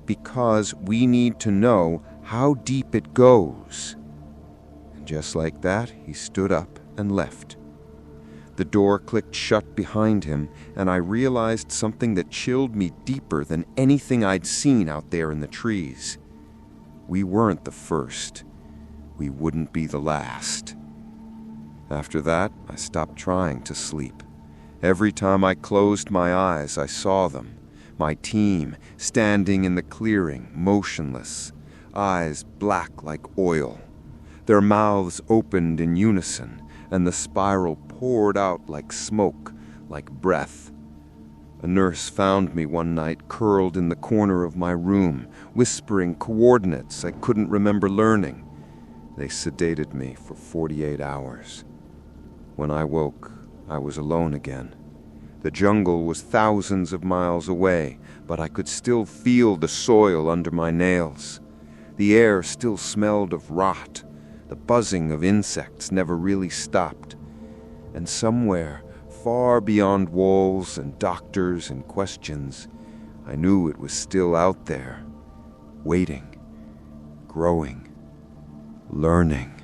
Because we need to know how deep it goes. And just like that, he stood up and left. The door clicked shut behind him, and I realized something that chilled me deeper than anything I'd seen out there in the trees. We weren't the first. We wouldn't be the last. After that, I stopped trying to sleep. Every time I closed my eyes, I saw them. My team, standing in the clearing, motionless, eyes black like oil. Their mouths opened in unison, and the spiral poured out like smoke, like breath. A nurse found me one night curled in the corner of my room, whispering coordinates I couldn't remember learning. They sedated me for 48 hours. When I woke, I was alone again. The jungle was thousands of miles away, but I could still feel the soil under my nails. The air still smelled of rot. The buzzing of insects never really stopped. And somewhere, far beyond walls and doctors and questions, I knew it was still out there, waiting, growing, learning.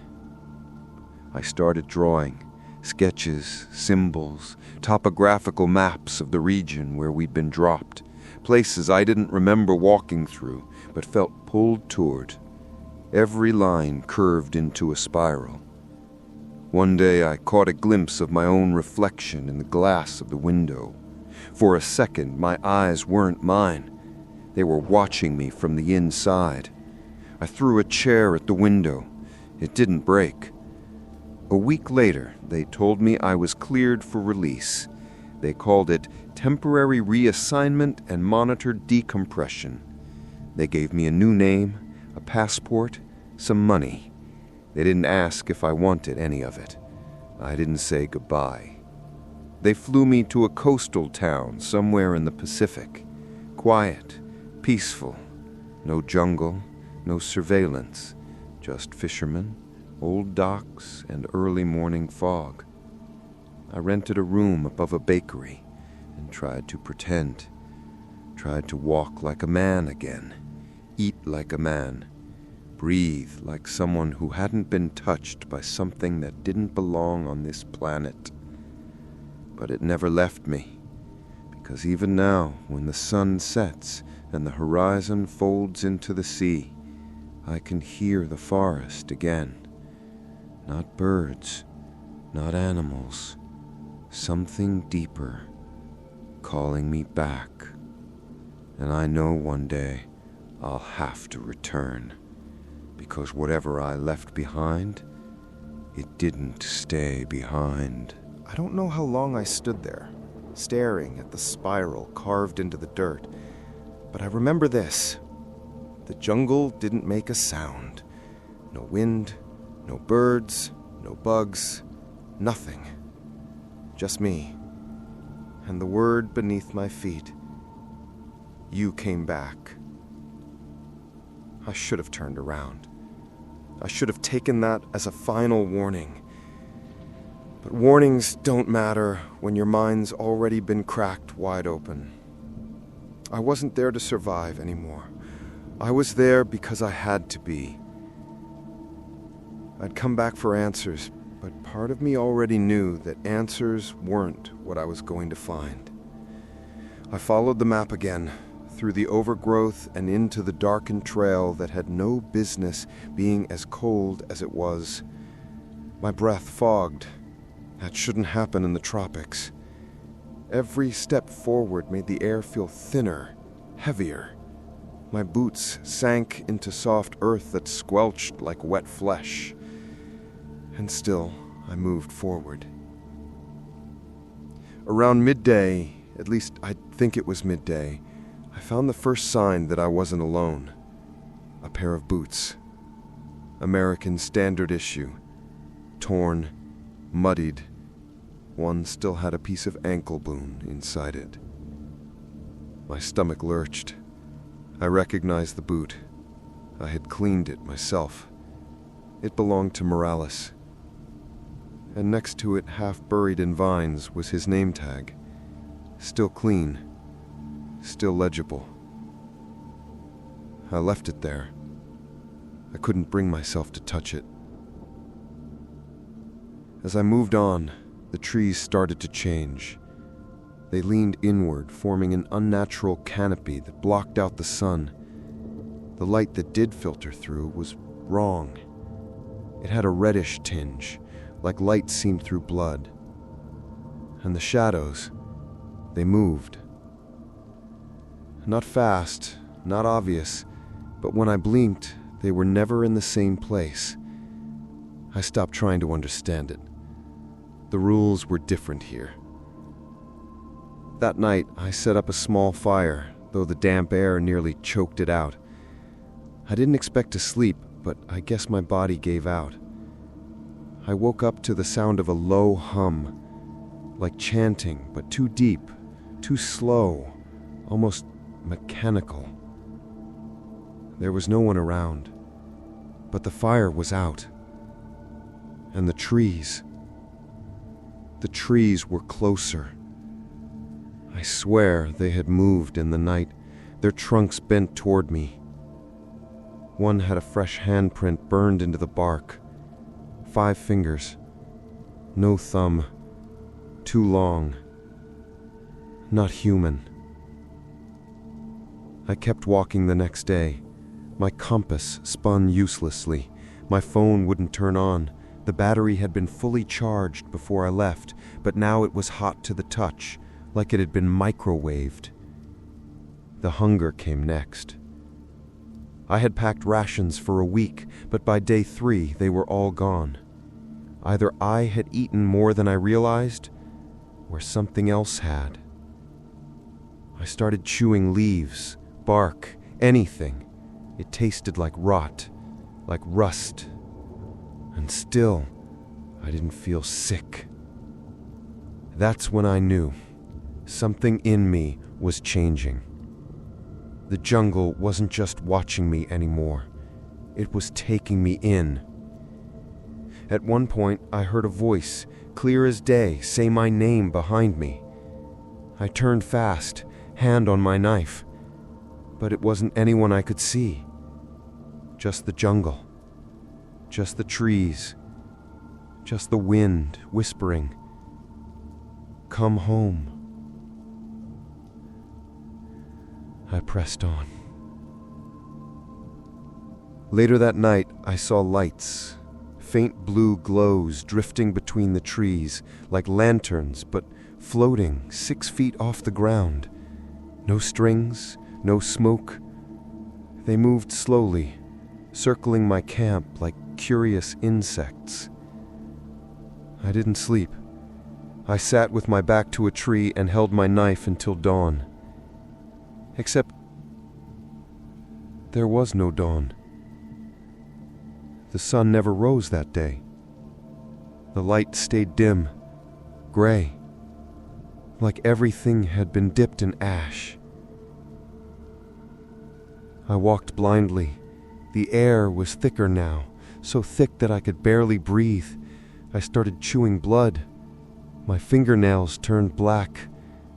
I started drawing. Sketches, symbols, topographical maps of the region where we'd been dropped, places I didn't remember walking through, but felt pulled toward. Every line curved into a spiral. One day I caught a glimpse of my own reflection in the glass of the window. For a second, my eyes weren't mine. They were watching me from the inside. I threw a chair at the window. It didn't break. A week later, they told me I was cleared for release. They called it temporary reassignment and monitored decompression. They gave me a new name, a passport, some money. They didn't ask if I wanted any of it. I didn't say goodbye. They flew me to a coastal town somewhere in the Pacific. Quiet, peaceful, no jungle, no surveillance, just fishermen, old docks, and early morning fog. I rented a room above a bakery and tried to pretend. Tried to walk like a man again, eat like a man, breathe like someone who hadn't been touched by something that didn't belong on this planet. But it never left me, because even now, when the sun sets and the horizon folds into the sea, I can hear the forest again. Not birds, not animals, something deeper, calling me back. And I know one day I'll have to return, because whatever I left behind, it didn't stay behind. I don't know how long I stood there, staring at the spiral carved into the dirt, but I remember this. The jungle didn't make a sound. No wind, no birds, no bugs, nothing. Just me, and the word beneath my feet. You came back. I should have turned around. I should have taken that as a final warning. But warnings don't matter when your mind's already been cracked wide open. I wasn't there to survive anymore. I was there because I had to be. I'd come back for answers, but part of me already knew that answers weren't what I was going to find. I followed the map again, through the overgrowth and into the darkened trail that had no business being as cold as it was. My breath fogged. That shouldn't happen in the tropics. Every step forward made the air feel thinner, heavier. My boots sank into soft earth that squelched like wet flesh. And still, I moved forward. Around midday, at least I think it was midday, I found the first sign that I wasn't alone. A pair of boots. American Standard issue. Torn, muddied. One still had a piece of ankle bone inside it. My stomach lurched. I recognized the boot. I had cleaned it myself. It belonged to Morales. And next to it, half buried in vines, was his name tag. Still clean. Still legible. I left it there. I couldn't bring myself to touch it. As I moved on, the trees started to change. They leaned inward, forming an unnatural canopy that blocked out the sun. The light that did filter through was wrong. It had a reddish tinge, like light seen through blood. And the shadows, they moved. Not fast, not obvious, but when I blinked, they were never in the same place. I stopped trying to understand it. The rules were different here. That night, I set up a small fire, though the damp air nearly choked it out. I didn't expect to sleep, but I guess my body gave out. I woke up to the sound of a low hum, like chanting, but too deep, too slow, almost mechanical. There was no one around, but the fire was out. And the trees were closer. I swear they had moved in the night, their trunks bent toward me. One had a fresh handprint burned into the bark. 5 fingers. No thumb. Too long. Not human. I kept walking the next day. My compass spun uselessly. My phone wouldn't turn on. The battery had been fully charged before I left, but now it was hot to the touch, like it had been microwaved. The hunger came next. I had packed rations for a week, but by day 3 they were all gone. Either I had eaten more than I realized, or something else had. I started chewing leaves, bark, anything. It tasted like rot, like rust. And still, I didn't feel sick. That's when I knew something in me was changing. The jungle wasn't just watching me anymore. It was taking me in. At one point, I heard a voice, clear as day, say my name behind me. I turned fast, hand on my knife. But it wasn't anyone I could see. Just the jungle. Just the trees. Just the wind whispering, "Come home." I pressed on. Later that night, I saw lights, faint blue glows drifting between the trees, like lanterns, but floating 6 feet off the ground. No strings, no smoke. They moved slowly, circling my camp like curious insects. I didn't sleep. I sat with my back to a tree and held my knife until dawn. Except there was no dawn. The sun never rose that day. The light stayed dim, gray, like everything had been dipped in ash. I walked blindly. The air was thicker now, so thick that I could barely breathe. I started chewing blood. My fingernails turned black.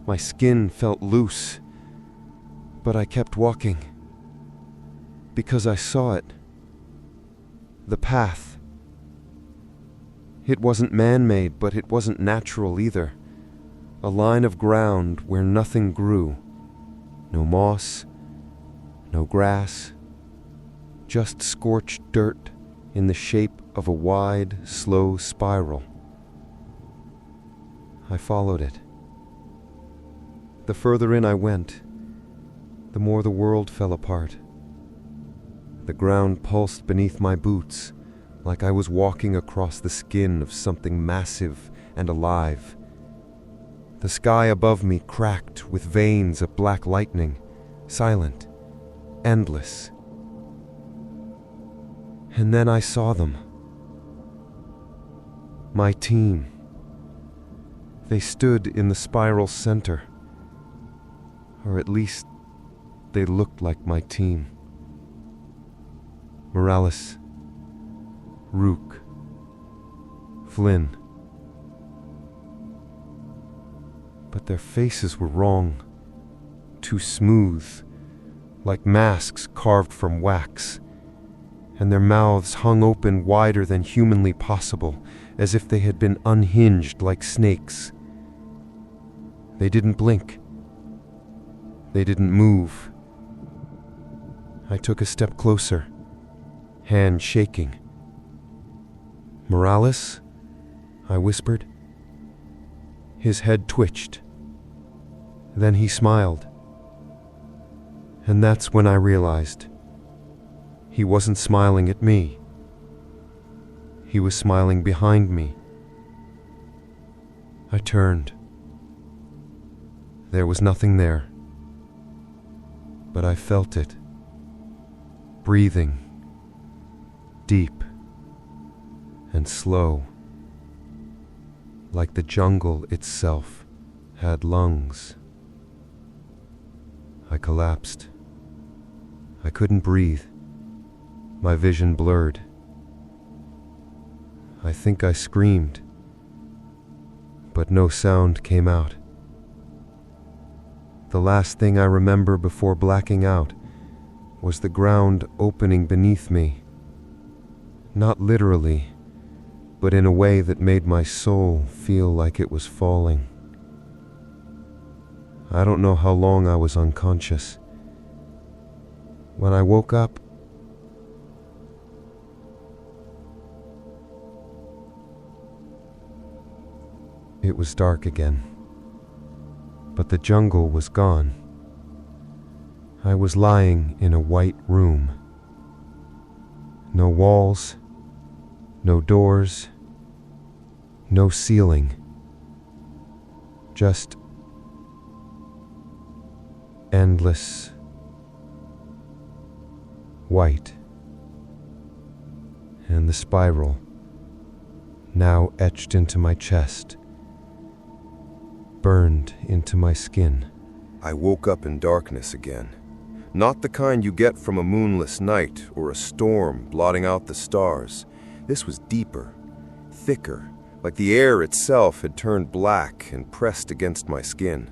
My skin felt loose. But I kept walking. Because I saw it. The path. It wasn't man-made, but it wasn't natural either. A line of ground where nothing grew. No moss, no grass, just scorched dirt in the shape of a wide, slow spiral. I followed it. The further in I went, the more the world fell apart. The ground pulsed beneath my boots, like I was walking across the skin of something massive and alive. The sky above me cracked with veins of black lightning, silent, endless. And then I saw them. My team. They stood in the spiral's center. Or at least, they looked like my team. Morales, Rook, Flynn. But their faces were wrong. Too smooth, like masks carved from wax. And their mouths hung open wider than humanly possible, as if they had been unhinged like snakes. They didn't blink. They didn't move. I took a step closer, hand shaking. "Morales?" I whispered. His head twitched. Then he smiled. And that's when I realized he wasn't smiling at me. He was smiling behind me. I turned. There was nothing there. But I felt it. Breathing. Deep. And slow. Like the jungle itself had lungs. I collapsed. I couldn't breathe. My vision blurred. I think I screamed. But no sound came out. The last thing I remember before blacking out was the ground opening beneath me. Not literally, but in a way that made my soul feel like it was falling. I don't know how long I was unconscious. When I woke up, it was dark again. But the jungle was gone. I was lying in a white room. No walls, no doors, no ceiling. Just endless white. And the spiral, now etched into my chest, burned into my skin. I woke up in darkness again. Not the kind you get from a moonless night or a storm blotting out the stars. This was deeper, thicker, like the air itself had turned black and pressed against my skin.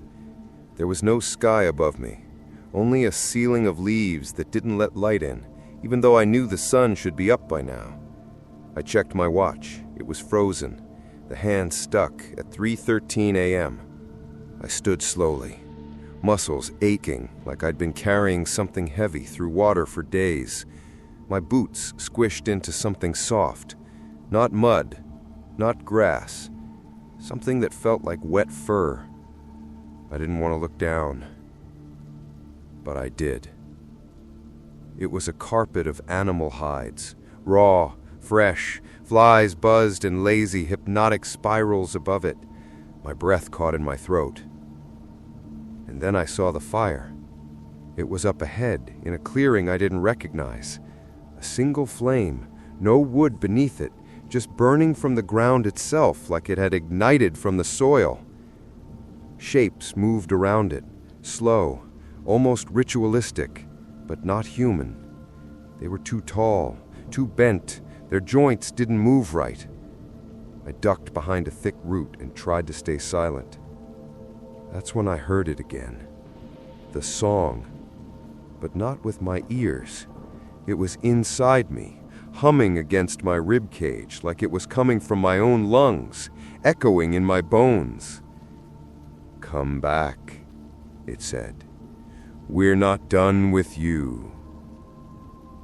There was no sky above me, only a ceiling of leaves that didn't let light in, even though I knew the sun should be up by now. I checked my watch. It was frozen, the hand stuck at 3:13 a.m. I stood slowly, muscles aching like I'd been carrying something heavy through water for days. My boots squished into something soft, not mud, not grass, something that felt like wet fur. I didn't want to look down, but I did. It was a carpet of animal hides, raw, fresh, flies buzzed in lazy, hypnotic spirals above it. My breath caught in my throat. And then I saw the fire. It was up ahead, in a clearing I didn't recognize. A single flame, no wood beneath it, just burning from the ground itself like it had ignited from the soil. Shapes moved around it, slow, almost ritualistic, but not human. They were too tall, too bent, their joints didn't move right. I ducked behind a thick root and tried to stay silent. That's when I heard it again. The song, but not with my ears. It was inside me, humming against my rib cage like it was coming from my own lungs, echoing in my bones. "Come back," it said. "We're not done with you."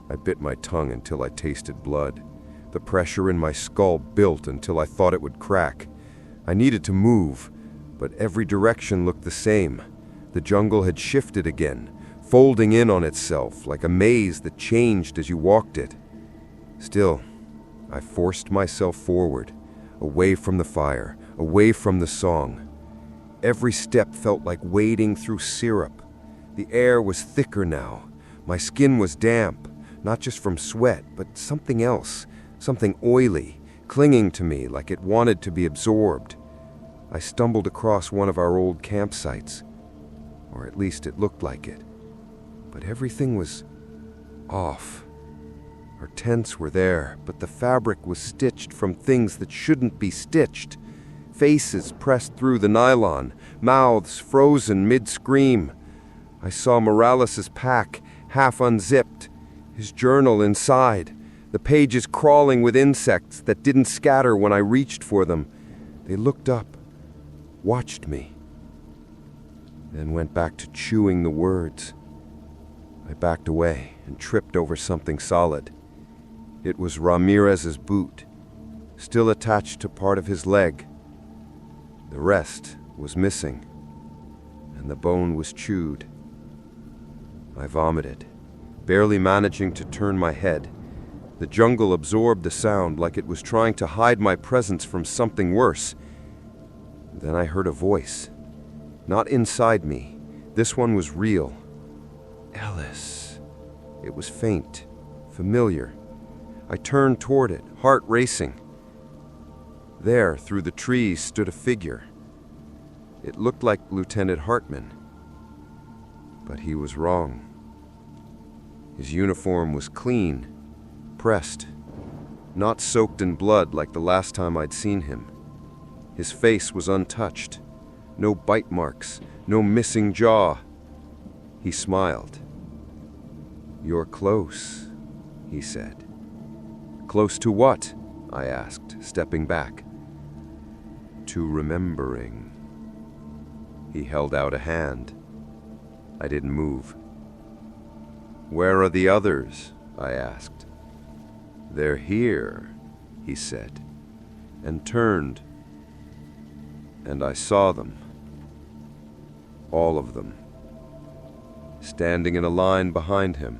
I bit my tongue until I tasted blood. The pressure in my skull built until I thought it would crack. I needed to move, but every direction looked the same. The jungle had shifted again, folding in on itself like a maze that changed as you walked it. Still, I forced myself forward, away from the fire, away from the song. Every step felt like wading through syrup. The air was thicker now. My skin was damp. Not just from sweat, but something else, something oily, clinging to me like it wanted to be absorbed. I stumbled across one of our old campsites, or at least it looked like it. But everything was off. Our tents were there, but the fabric was stitched from things that shouldn't be stitched. Faces pressed through the nylon, mouths frozen mid-scream. I saw Morales' pack, half unzipped, his journal inside, the pages crawling with insects that didn't scatter when I reached for them. They looked up, watched me, then went back to chewing the words. I backed away and tripped over something solid. It was Ramirez's boot, still attached to part of his leg. The rest was missing, and the bone was chewed. I vomited, barely managing to turn my head. The jungle absorbed the sound like it was trying to hide my presence from something worse. Then I heard a voice. Not inside me. This one was real. Ellis. It was faint, familiar. I turned toward it, heart racing. There, through the trees, stood a figure. It looked like Lieutenant Hartman. But he was wrong. His uniform was clean, pressed, not soaked in blood like the last time I'd seen him. His face was untouched. No bite marks, no missing jaw. He smiled. "You're close," he said. "Close to what?" I asked, stepping back. "To remembering." He held out a hand. I didn't move. "Where are the others?" I asked. "They're here," he said, and turned. And I saw them. All of them. Standing in a line behind him.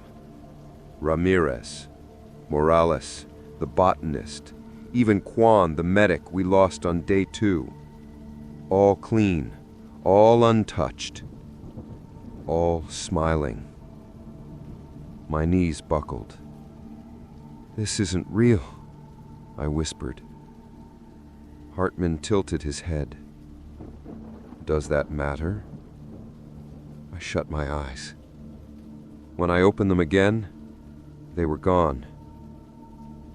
Ramirez, Morales, the botanist, even Quan, the medic we lost on day 2. All clean, all untouched, all smiling. My knees buckled. "This isn't real," I whispered. Hartman tilted his head. "Does that matter?" I shut my eyes. When I opened them again, they were gone.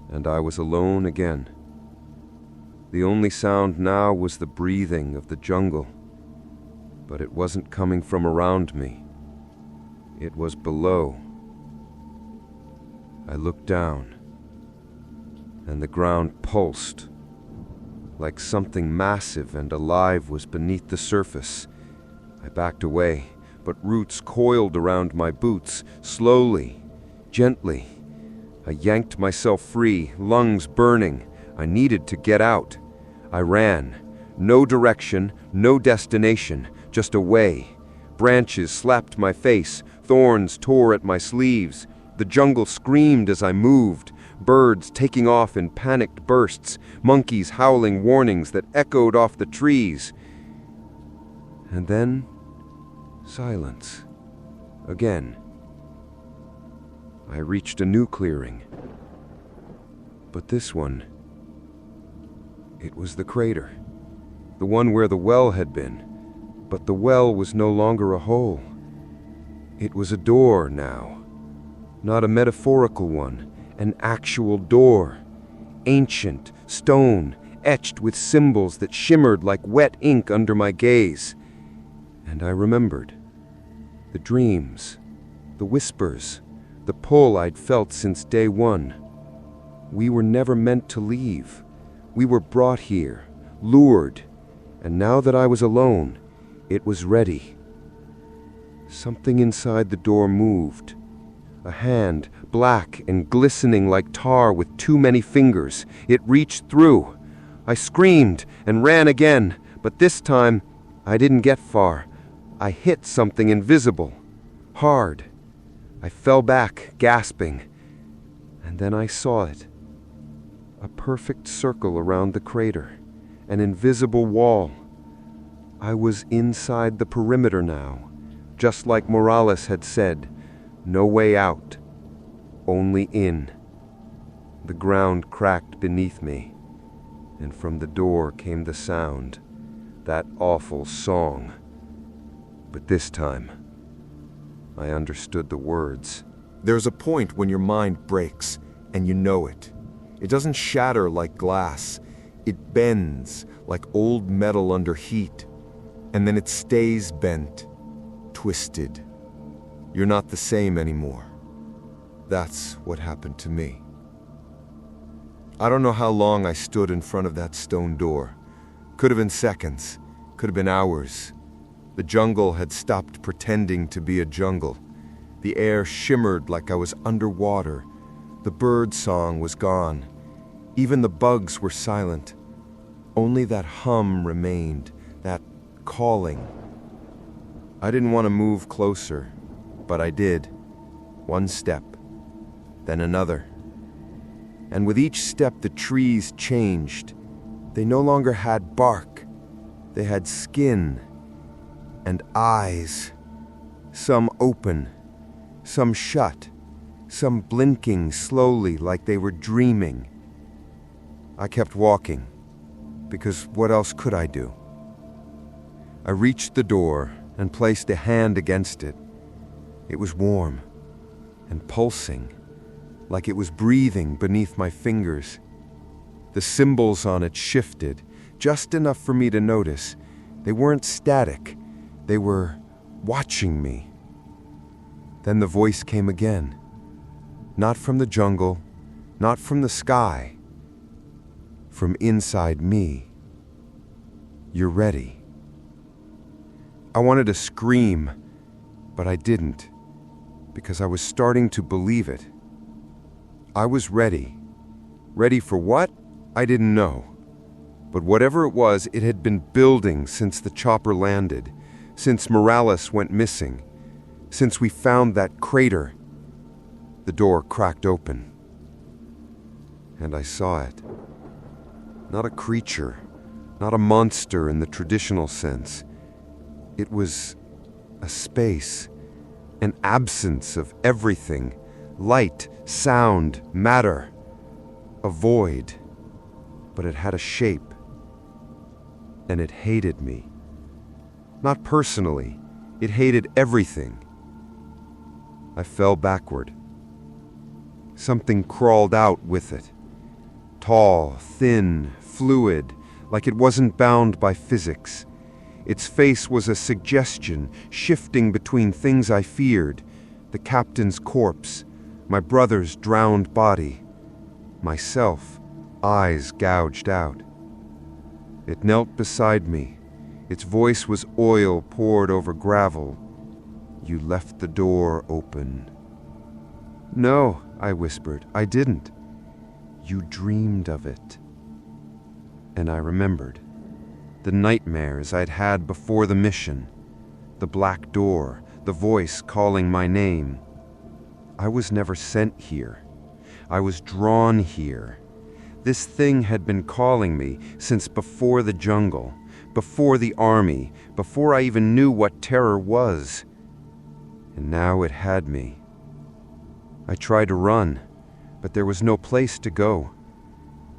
And I was alone again. The only sound now was the breathing of the jungle. But it wasn't coming from around me. It was below. I looked down, and the ground pulsed, like something massive and alive was beneath the surface. I backed away, but roots coiled around my boots, slowly, gently. I yanked myself free, lungs burning. I needed to get out. I ran. No direction, no destination, just away. Branches slapped my face, thorns tore at my sleeves. The jungle screamed as I moved, birds taking off in panicked bursts, monkeys howling warnings that echoed off the trees. And then, silence. Again. I reached a new clearing. But this one, it was the crater. The one where the well had been. But the well was no longer a hole. It was a door now. Not a metaphorical one, an actual door. Ancient, stone, etched with symbols that shimmered like wet ink under my gaze. And I remembered. The dreams, the whispers, the pull I'd felt since day 1. We were never meant to leave. We were brought here, lured, and now that I was alone, it was ready. Something inside the door moved. A hand, black and glistening like tar with too many fingers. It reached through. I screamed and ran again, but this time I didn't get far. I hit something invisible, hard. I fell back, gasping, and then I saw it. A perfect circle around the crater, an invisible wall. I was inside the perimeter now, just like Morales had said, no way out. only in. The ground cracked beneath me, and from the door came the sound, that awful song. But this time, I understood the words. There's a point when your mind breaks, and you know it. It doesn't shatter like glass. It bends like old metal under heat, and then it stays bent, twisted. You're not the same anymore. That's what happened to me. I don't know how long I stood in front of that stone door. Could have been seconds, could have been hours. The jungle had stopped pretending to be a jungle. The air shimmered like I was underwater. The bird song was gone. Even the bugs were silent. Only that hum remained, that calling. I didn't want to move closer, but I did. One step, then another. And with each step the trees changed. They no longer had bark. They had skin and eyes. Some open, some shut, some blinking slowly like they were dreaming. I kept walking, because what else could I do? I reached the door and placed a hand against it. It was warm and pulsing, like it was breathing beneath my fingers. The symbols on it shifted, just enough for me to notice. They weren't static. They were watching me. Then the voice came again. Not from the jungle, not from the sky. From inside me. You're ready. I wanted to scream, but I didn't, because I was starting to believe it. I was ready. Ready for what? I didn't know. But whatever it was, it had been building since the chopper landed, since Morales went missing, since we found that crater. The door cracked open, and I saw it. Not a creature, not a monster in the traditional sense. It was a space, an absence of everything, light, sound, matter, a void. But it had a shape, and it hated me. Not personally, it hated everything. I fell backward. Something crawled out with it. Tall, thin, fluid, like it wasn't bound by physics. Its face was a suggestion, shifting between things I feared, the captain's corpse, my brother's drowned body, myself, eyes gouged out. It knelt beside me. Its voice was oil poured over gravel. You left the door open. No, I whispered, I didn't. You dreamed of it. And I remembered. The nightmares I'd had before the mission. The black door, the voice calling my name. I was never sent here. I was drawn here. This thing had been calling me since before the jungle, before the army, before I even knew what terror was. And now it had me. I tried to run, but there was no place to go.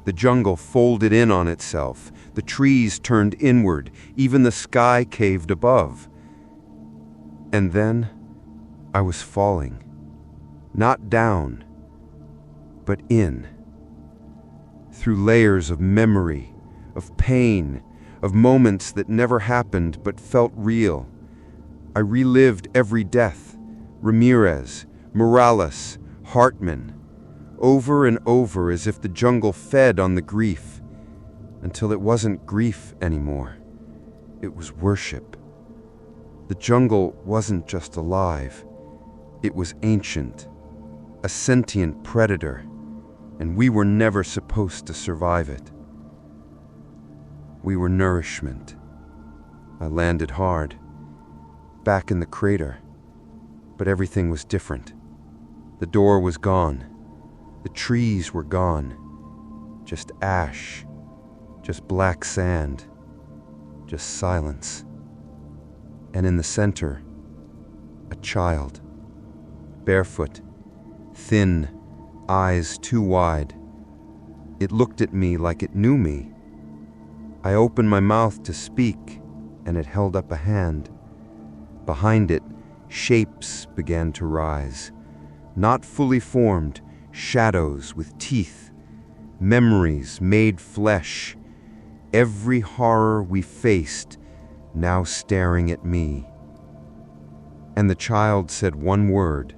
The jungle folded in on itself. The trees turned inward. Even the sky caved above. And then I was falling. Not down, but in. Through layers of memory, of pain, of moments that never happened but felt real. I relived every death. Ramirez, Morales, Hartman. Over and over as if the jungle fed on the grief. Until it wasn't grief anymore. It was worship. The jungle wasn't just alive. It was ancient. A sentient predator. And we were never supposed to survive it. We were nourishment. I landed hard. Back in the crater. But everything was different. The door was gone. The trees were gone. Just ash. Just black sand. Just silence. And in the center, a child. Barefoot. Thin. eyes too wide. It looked at me like it knew me. I opened my mouth to speak, and it held up a hand. Behind it, shapes began to rise. Not fully formed, shadows with teeth. Memories made flesh. Every horror we faced, now staring at me. And the child said one word.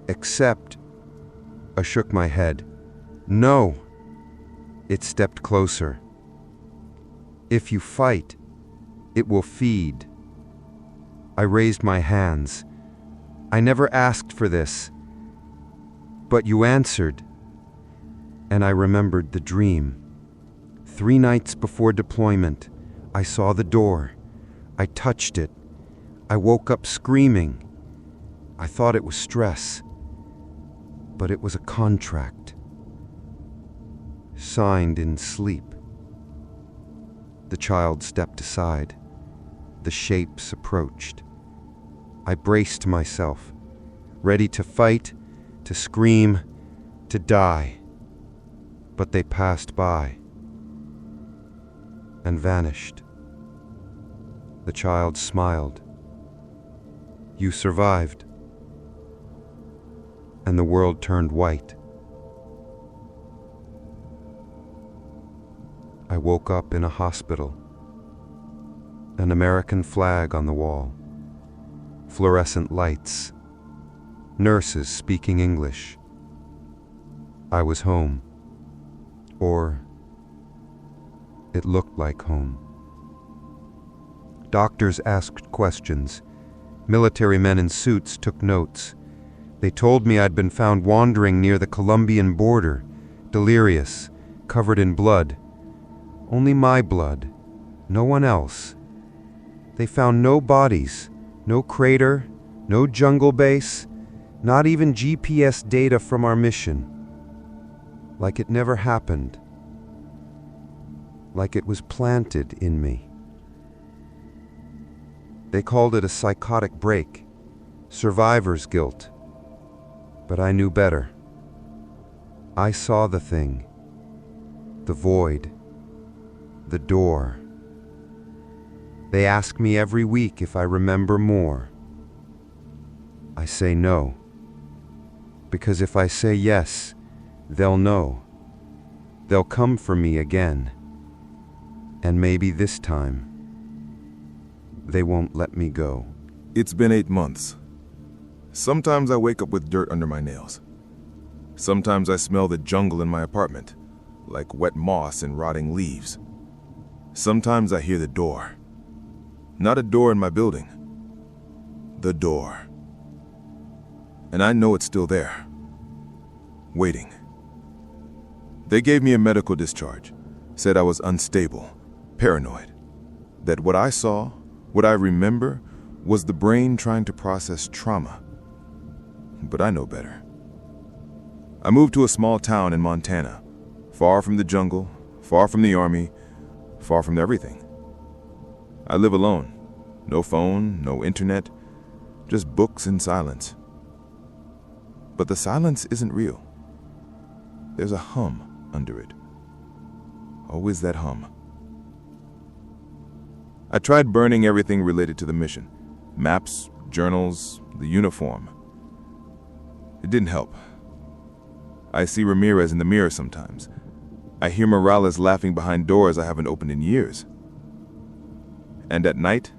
Except, I shook my head. No. It stepped closer. If you fight, it will feed. I raised my hands. I never asked for this. But you answered. And I remembered the dream. 3 nights before deployment, I saw the door. I touched it. I woke up screaming. I thought it was stress. But it was a contract. Signed in sleep. The child stepped aside. The shapes approached. I braced myself, ready to fight, to scream, to die. But they passed by and vanished. The child smiled. You survived. And the world turned white. I woke up in a hospital. An American flag on the wall. Fluorescent lights. Nurses speaking English. I was home. Or it looked like home. Doctors asked questions. Military men in suits took notes. They told me I'd been found wandering near the Colombian border, delirious, covered in blood. Only my blood, no one else. They found no bodies, no crater, no jungle base, not even GPS data from our mission. Like it never happened. Like it was planted in me. They called it a psychotic break, survivor's guilt. But I knew better. I saw the thing, the void, the door. They ask me every week if I remember more. I say no, because if I say yes, they'll know. They'll come for me again. And maybe this time, they won't let me go. It's been 8 months. Sometimes I wake up with dirt under my nails. Sometimes I smell the jungle in my apartment, like wet moss and rotting leaves. Sometimes I hear the door. Not a door in my building. The door. And I know it's still there. Waiting. They gave me a medical discharge. Said I was unstable, paranoid. That what I saw, what I remember, was the brain trying to process trauma. But I know better. I moved to a small town in Montana, far from the jungle, far from the army, far from everything. I live alone. No phone, no internet, just books and silence. But the silence isn't real. There's a hum under it. Always that hum. I tried burning everything related to the mission. Maps, journals, the uniform. It didn't help. I see Ramirez in the mirror sometimes. I hear Morales laughing behind doors I haven't opened in years. And at night,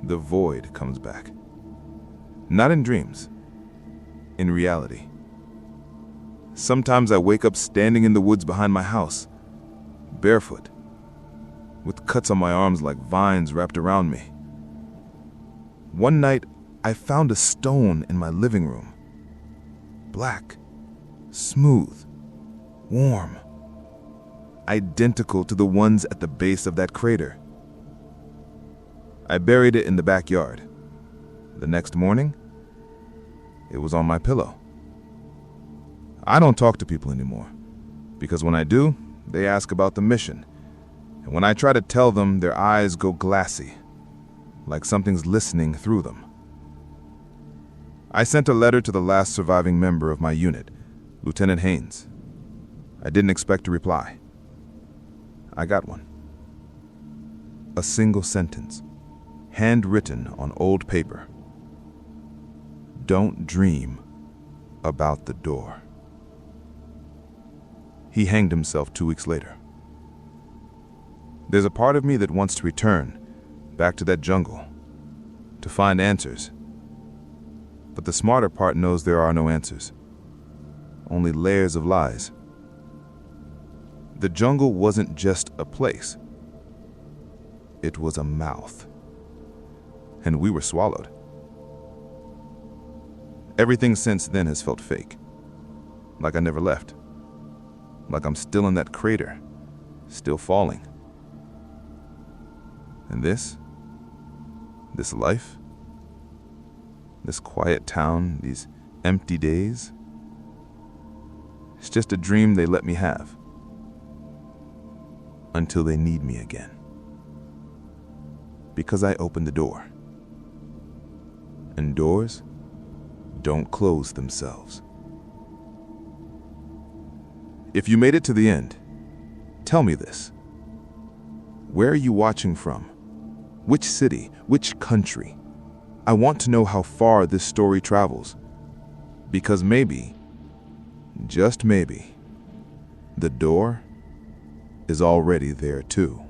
the void comes back. Not in dreams, in reality. Sometimes I wake up standing in the woods behind my house, barefoot, with cuts on my arms like vines wrapped around me. One night, I found a stone in my living room. Black, smooth, warm, identical to the ones at the base of that crater. I buried it in the backyard. The next morning, it was on my pillow. I don't talk to people anymore, because when I do, they ask about the mission. And when I try to tell them, their eyes go glassy, like something's listening through them. I sent a letter to the last surviving member of my unit, Lieutenant Haynes. I didn't expect a reply. I got one. A single sentence, handwritten on old paper. Don't dream about the door. He hanged himself 2 weeks later. There's a part of me that wants to return back to that jungle, to find answers. But the smarter part knows there are no answers, only layers of lies. The jungle wasn't just a place. It was a mouth. And we were swallowed. Everything since then has felt fake. Like I never left. Like I'm still in that crater, still falling. And this life, this quiet town, these empty days, it's just a dream they let me have. Until they need me again. Because I opened the door. And doors don't close themselves. If you made it to the end, tell me this. Where are you watching from? Which city? Which country? I want to know how far this story travels. Because maybe, just maybe, the door is already there too.